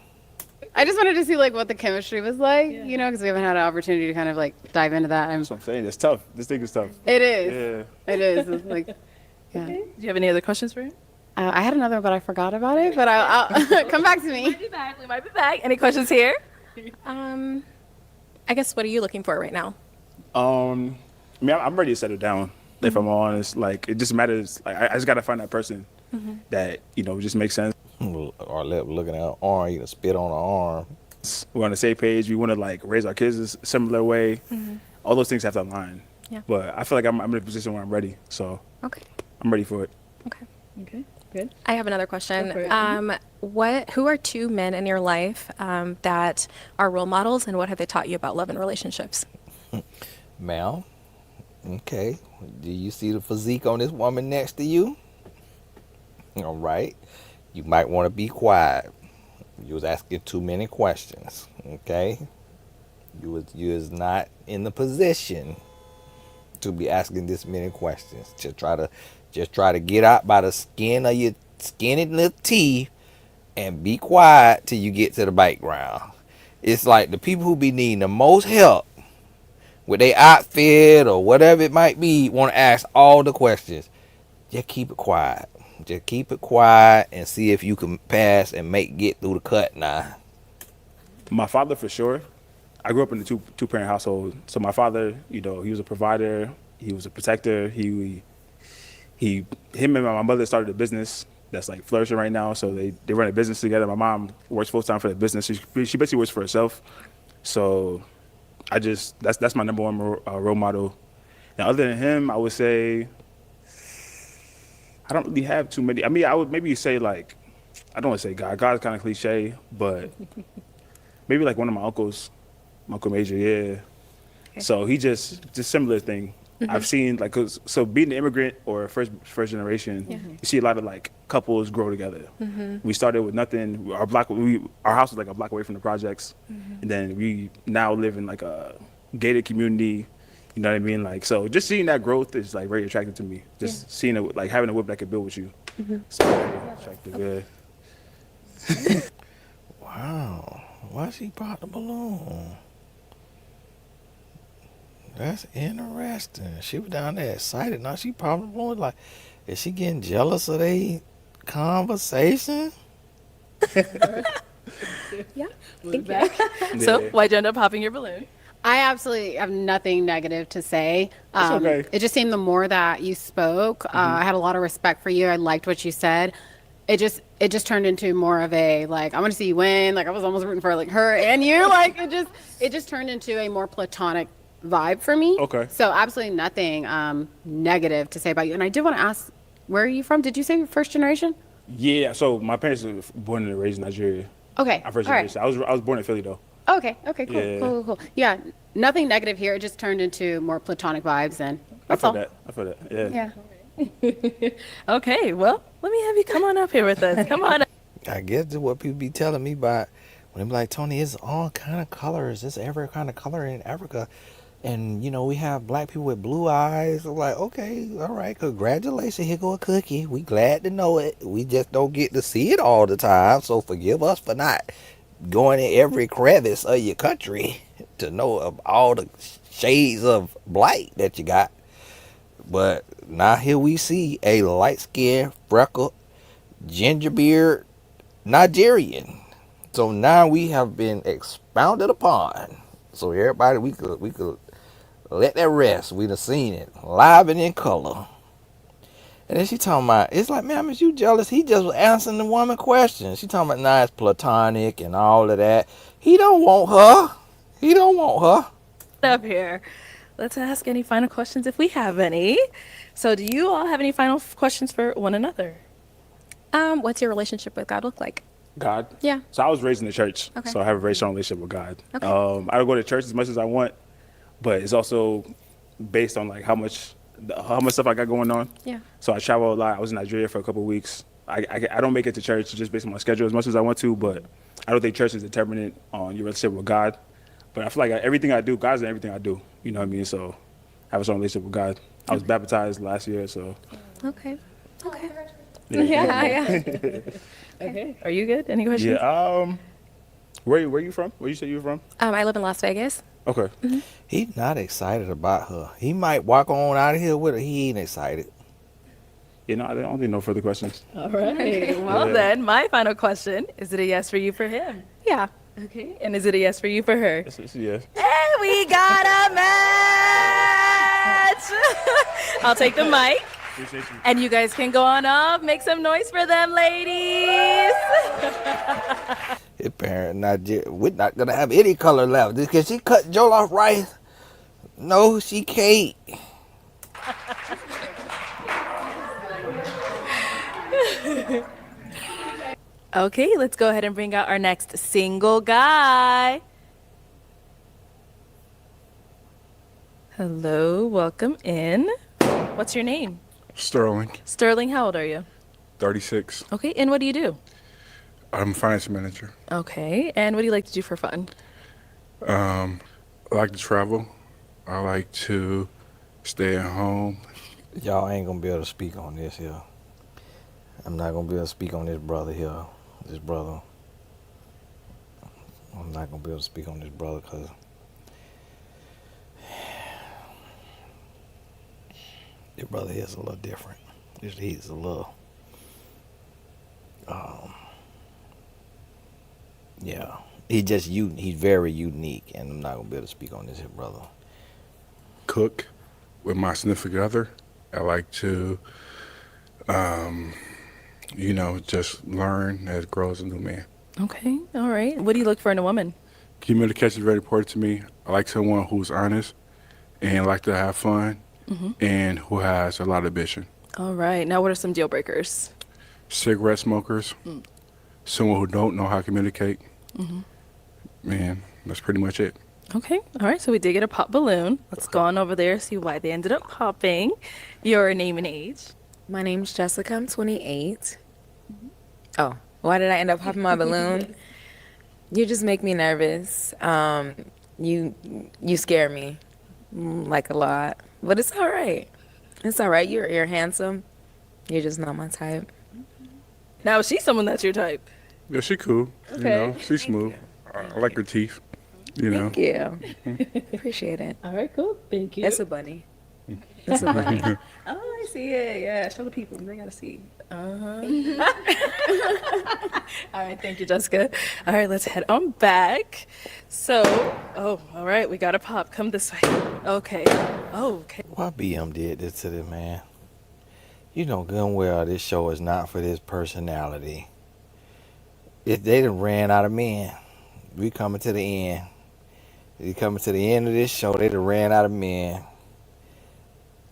I just wanted to see like what the chemistry was like, you know, because we haven't had an opportunity to kind of like dive into that. That's what I'm saying. It's tough. This thing is tough. It is. Yeah. It is. It's like, yeah. Do you have any other questions for him? I had another one, but I forgot about it. But I'll come back to me. We might be back. Any questions here? I guess what are you looking for right now? I mean, I'm ready to settle down. If I'm honest, like it just matters. Like I just gotta find that person that just makes sense. Or looking at her arm, you can spit on her arm. We're on the same page. We want to like raise our kids a similar way. All those things have to align. Yeah. But I feel like I'm in a position where I'm ready. So Okay. I'm ready for it. Okay, good. I have another question. Go for it. Who are 2 men in your life that are role models, and what have they taught you about love and relationships? Ma'am, okay. Do you see the physique on this woman next to you? All right. You might want to be quiet. You was asking too many questions, okay? You was not in the position to be asking this many questions. Just try to get out by the skin of your skinny little teeth and be quiet till you get to the background. It's like the people who be needing the most help with their outfit or whatever it might be want to ask all the questions. Just keep it quiet. Just keep it quiet and see if you can pass and get through the cut now. My father, for sure. I grew up in a two-parent household. So my father, he was a provider. He was a protector. Him and my mother started a business that's like flourishing right now. So they run a business together. My mom works full-time for the business. She basically works for herself. So that's my number one role model. And other than him, I would say I don't really have too many. I mean, I would maybe say like, I don't want to say God. God's kind of cliche, but maybe like one of my uncles, my Uncle Major, yeah. So he just similar thing. I've seen like so being an immigrant or first generation, you see a lot of like couples grow together. We started with nothing. Our house was like a block away from the projects, and then we now live in like a gated community. You know what I mean? Like, so just seeing that growth is like very attractive to me. Just seeing it, like having a whip that can build with you. So very attractive. Yeah. Wow. Why she brought the balloon? That's interesting. She was down there excited. Now she probably like, is she getting jealous of they conversation? Yeah. So, why'd you end up popping your balloon? I absolutely have nothing negative to say. Okay. It just seemed the more that you spoke, I had a lot of respect for you. I liked what you said. It just turned into more of a like I want to see you win. Like I was almost rooting for like her and you. Like it just turned into a more platonic vibe for me. Okay. So absolutely nothing negative to say about you. And I did want to ask, where are you from? Did you say you're first generation? Yeah. So my parents were born and raised in Nigeria. Okay. I'm first All right. generation. I was born in Philly though. Okay. Cool. Yeah. Cool. Yeah. Nothing negative here. It just turned into more platonic vibes, and I that's feel all. that. I feel that. Yeah. Yeah. Okay, well, let me have you come on up here with us. Come on up. I guess that's what people be telling me about when they be like, Tony, it's all kind of colors. It's every kind of color in Africa. And, you know, we have black people with blue eyes. I'm like, okay, all right, congratulations. Here go a cookie. We glad to know it. We just don't get to see it all the time. So forgive us for not going in every crevice of your country to know of all the shades of blight that you got. But now here we see a light-skinned, freckled, ginger-beard Nigerian. So now we have been expounded upon. So everybody, we could let that rest. We done seen it live and in color. And then she talking about, it's like, man, is you jealous? He just was answering the woman question. She talking about, nah, it's platonic and all of that. He don't want her. He don't want her. Up here. Let's ask any final questions if we have any. So, do you all have any final questions for one another? What's your relationship with God look like? God. Yeah. So I was raised in the church, Okay. so I have a very strong relationship with God. Okay. I don't go to church as much as I want, but it's also based on like how much stuff I got going on. Yeah. So I travel a lot. I was in Nigeria for a couple of weeks. I don't make it to church just based on my schedule as much as I want to, but I don't think church is determinant on your relationship with God. But I feel like everything I do, God's in everything I do. You know what I mean? So I have a strong relationship with God. I was baptized last year, so. Okay. Yeah. Okay. Are you good? Any questions? Yeah. Where you from? Where you say you were from? I live in Las Vegas. Okay. He's not excited about her. He might walk on out of here with her. He ain't excited. You know, I don't think no further questions. All right. Well, Yeah. then, my final question is it a yes for you for him? Yeah. Okay. And is it a yes for you for her? It's a yes. Hey, we got a match! I'll take the mic. Appreciate you. And you guys can go on up, make some noise for them, ladies. His parent we're not gonna have any color left. Can she cut jollof rice? No, she can't. Okay, let's go ahead and bring out our next single guy. Hello, welcome in. What's your name? Sterling, Sterling, how old are you? 36. Okay, and what do you do? I'm a finance manager. Okay, and what do you like to do for fun? I like to travel. I like to stay at home. Y'all ain't gonna be able to speak on this here. I'm not gonna be able to speak on this brother here. This brother. I'm not gonna be able to speak on this brother because your brother here is a little different. He's a little, yeah. He's very unique, and I'm not gonna be able to speak on this here brother. Cook with my significant other. I like to, just learn as grows a new man. Okay, all right. What do you look for in a woman? Communication is very important to me. I like someone who's honest and like to have fun and who has a lot of ambition. All right. Now, what are some deal breakers? Cigarette smokers, someone who don't know how to communicate. Man, that's pretty much it. Okay. All right. So we did get a pop balloon. Let's go on over there, see why they ended up popping. Your name and age. My name's Jessica. I'm 28. Oh, why did I end up popping my balloon? You just make me nervous. You scare me like a lot, but it's all right. It's all right. You're handsome. You're just not my type. Now, is she someone that's your type? Yeah, she cool. You Okay. know, she's smooth. I like her teeth. You know. Thank you. Appreciate it. All right, cool. Thank you. It's a bunny. It's a bunny. Oh, I see it. Yeah, show the people. They gotta see. All right, thank you, Jessica. All right, let's head on back. So, all right, we got a pop. Come this way. Okay. Oh, okay. Why BM did this to this man? You know good and well this show is not for this personality. If they done ran out of men, we coming to the end. We coming to the end of this show, they done ran out of men.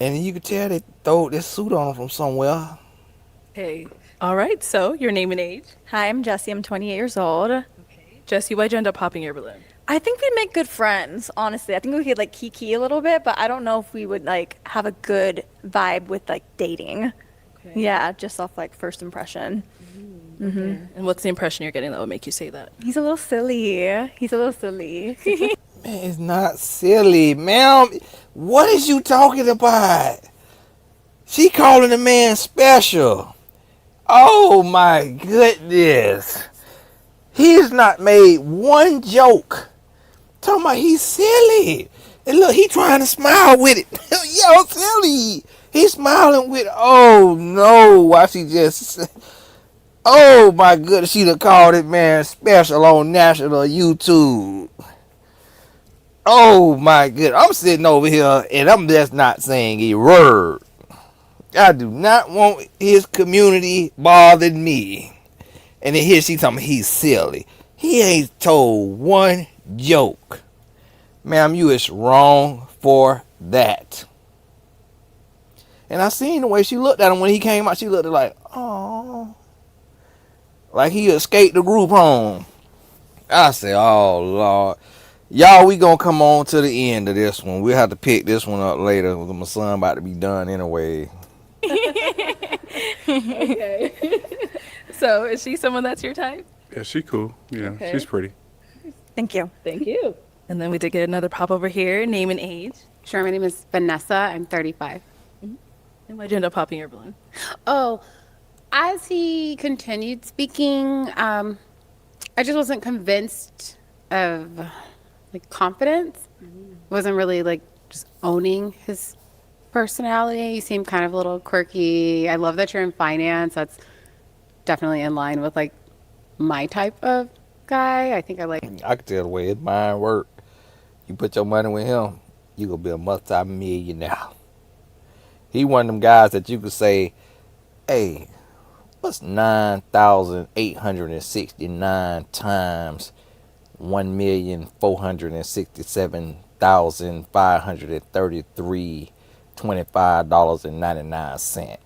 And you could tell they throw this suit on from somewhere. Okay. All right, so your name and age. Hi, I'm Jessie. I'm 28 years old. Jesse, why'd you end up popping your balloon? I think we'd make good friends, honestly. I think we could like kiki a little bit, but I don't know if we would like have a good vibe with like dating. Okay. Yeah, just off like first impression. And what's the impression you're getting that would make you say that? He's a little silly. He's a little silly. Man, it's not silly, ma'am. What is you talking about? She calling the man special. Oh my goodness. He's not made one joke. Talking about he's silly. And look, he trying to smile with it. Yo, silly. He's smiling with, oh no. Why she just, oh my goodness. She done called it man special on national YouTube. Oh my goodness. I'm sitting over here and I'm just not saying a word. I do not want his community bothering me. And then here she talking about he's silly. He ain't told one joke. Ma'am, you is wrong for that. And I seen the way she looked at him when he came out. She looked like, oh. Like he escaped the group home. I said, oh, Lord. Y'all, we gonna come on to the end of this one. We'll have to pick this one up later. My son about to be done anyway. Okay. So, is she someone that's your type? Yeah, she cool. Yeah, Okay. she's pretty. Thank you. Thank you. And then we did get another pop over here. Name and age. Sure, my name is Vanessa. I'm 35. And why'd you end up popping your balloon? Oh, as he continued speaking, I just wasn't convinced of like confidence. Wasn't really like just owning his personality. He seemed kind of a little quirky. I love that you're in finance. That's definitely in line with like my type of guy. I think I like. I can tell the way his mind work. You put your money with him, you gonna be a multi-millionaire. He one of them guys that you could say, hey, what's 9,869 times 1,467,533 $25.99?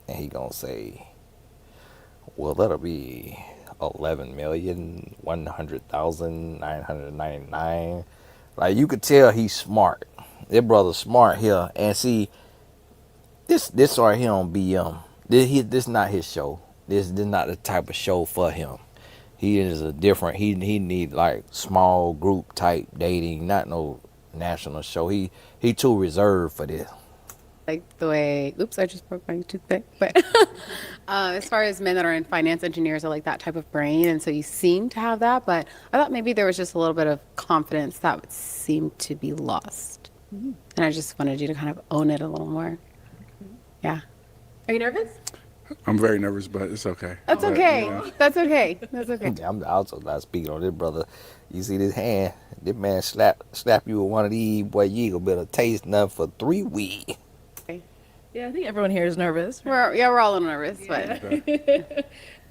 And he gonna say, well, that'll be 11,100,999. Like, you could tell he's smart. That brother's smart here. And see, this right here on BM, this not his show. This not the type of show for him. He is a different, he need like small group type dating, not no national show. He too reserved for this. Like the way, oops, I just broke my toothpick. But as far as men that are in finance, engineers are like that type of brain. And so you seem to have that. But I thought maybe there was just a little bit of confidence that seemed to be lost. And I just wanted you to kind of own it a little more. Yeah. Are you nervous? I'm very nervous, but it's okay. That's But, okay. you know. That's okay. That's okay. I'm also not speaking on this brother. You see this hand? This man slap you with one of these, boy, you ain't gonna be able to taste nothing for 3 weeks. Yeah, I think everyone here is nervous. We're all nervous, but.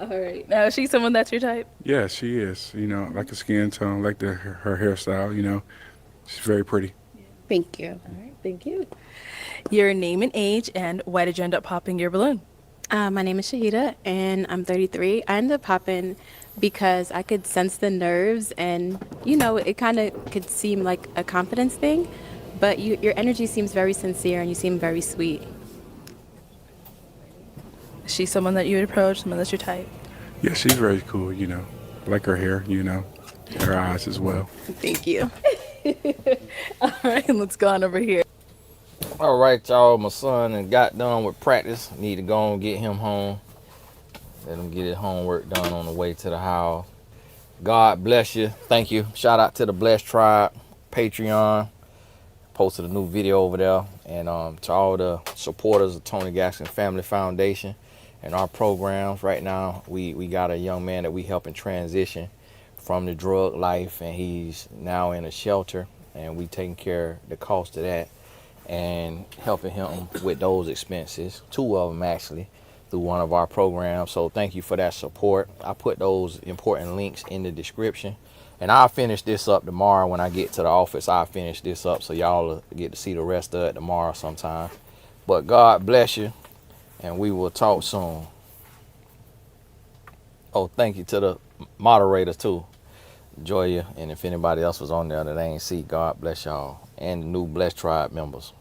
All right. Now, is she someone that's your type? Yeah, she is. You know, like the skin tone, like her hairstyle. You know, she's very pretty. Thank you. All right, thank you. Your name and age, and why did you end up popping your balloon? My name is Shahida, and I'm 33. I ended up popping because I could sense the nerves, and you know, it kind of could seem like a confidence thing, but your energy seems very sincere and you seem very sweet. Is she someone that you would approach, someone that's your type? Yeah, she's very cool, you know. I like her hair, you know, her eyes as well. Thank you. All right, let's go on over here. All right, y'all. My son and got done with practice. Need to go and get him home. Let him get his homework done on the way to the house. God bless you. Thank you. Shout out to the Blessed Tribe, Patreon. Posted a new video over there. And to all the supporters of Tony Gaskin Family Foundation and our programs. Right now, we got a young man that we helping transition from the drug life, and he's now in a shelter, and we taking care of the cost of that and helping him with those expenses, 2 of them actually, through one of our programs. So thank you for that support. I put those important links in the description, and I'll finish this up tomorrow when I get to the office. I'll finish this up so y'all will get to see the rest of it tomorrow sometime. But God bless you, and we will talk soon. Oh, thank you to the moderators too, Joya, and if anybody else was on there that I ain't see, God bless y'all, and the new Blessed Tribe members.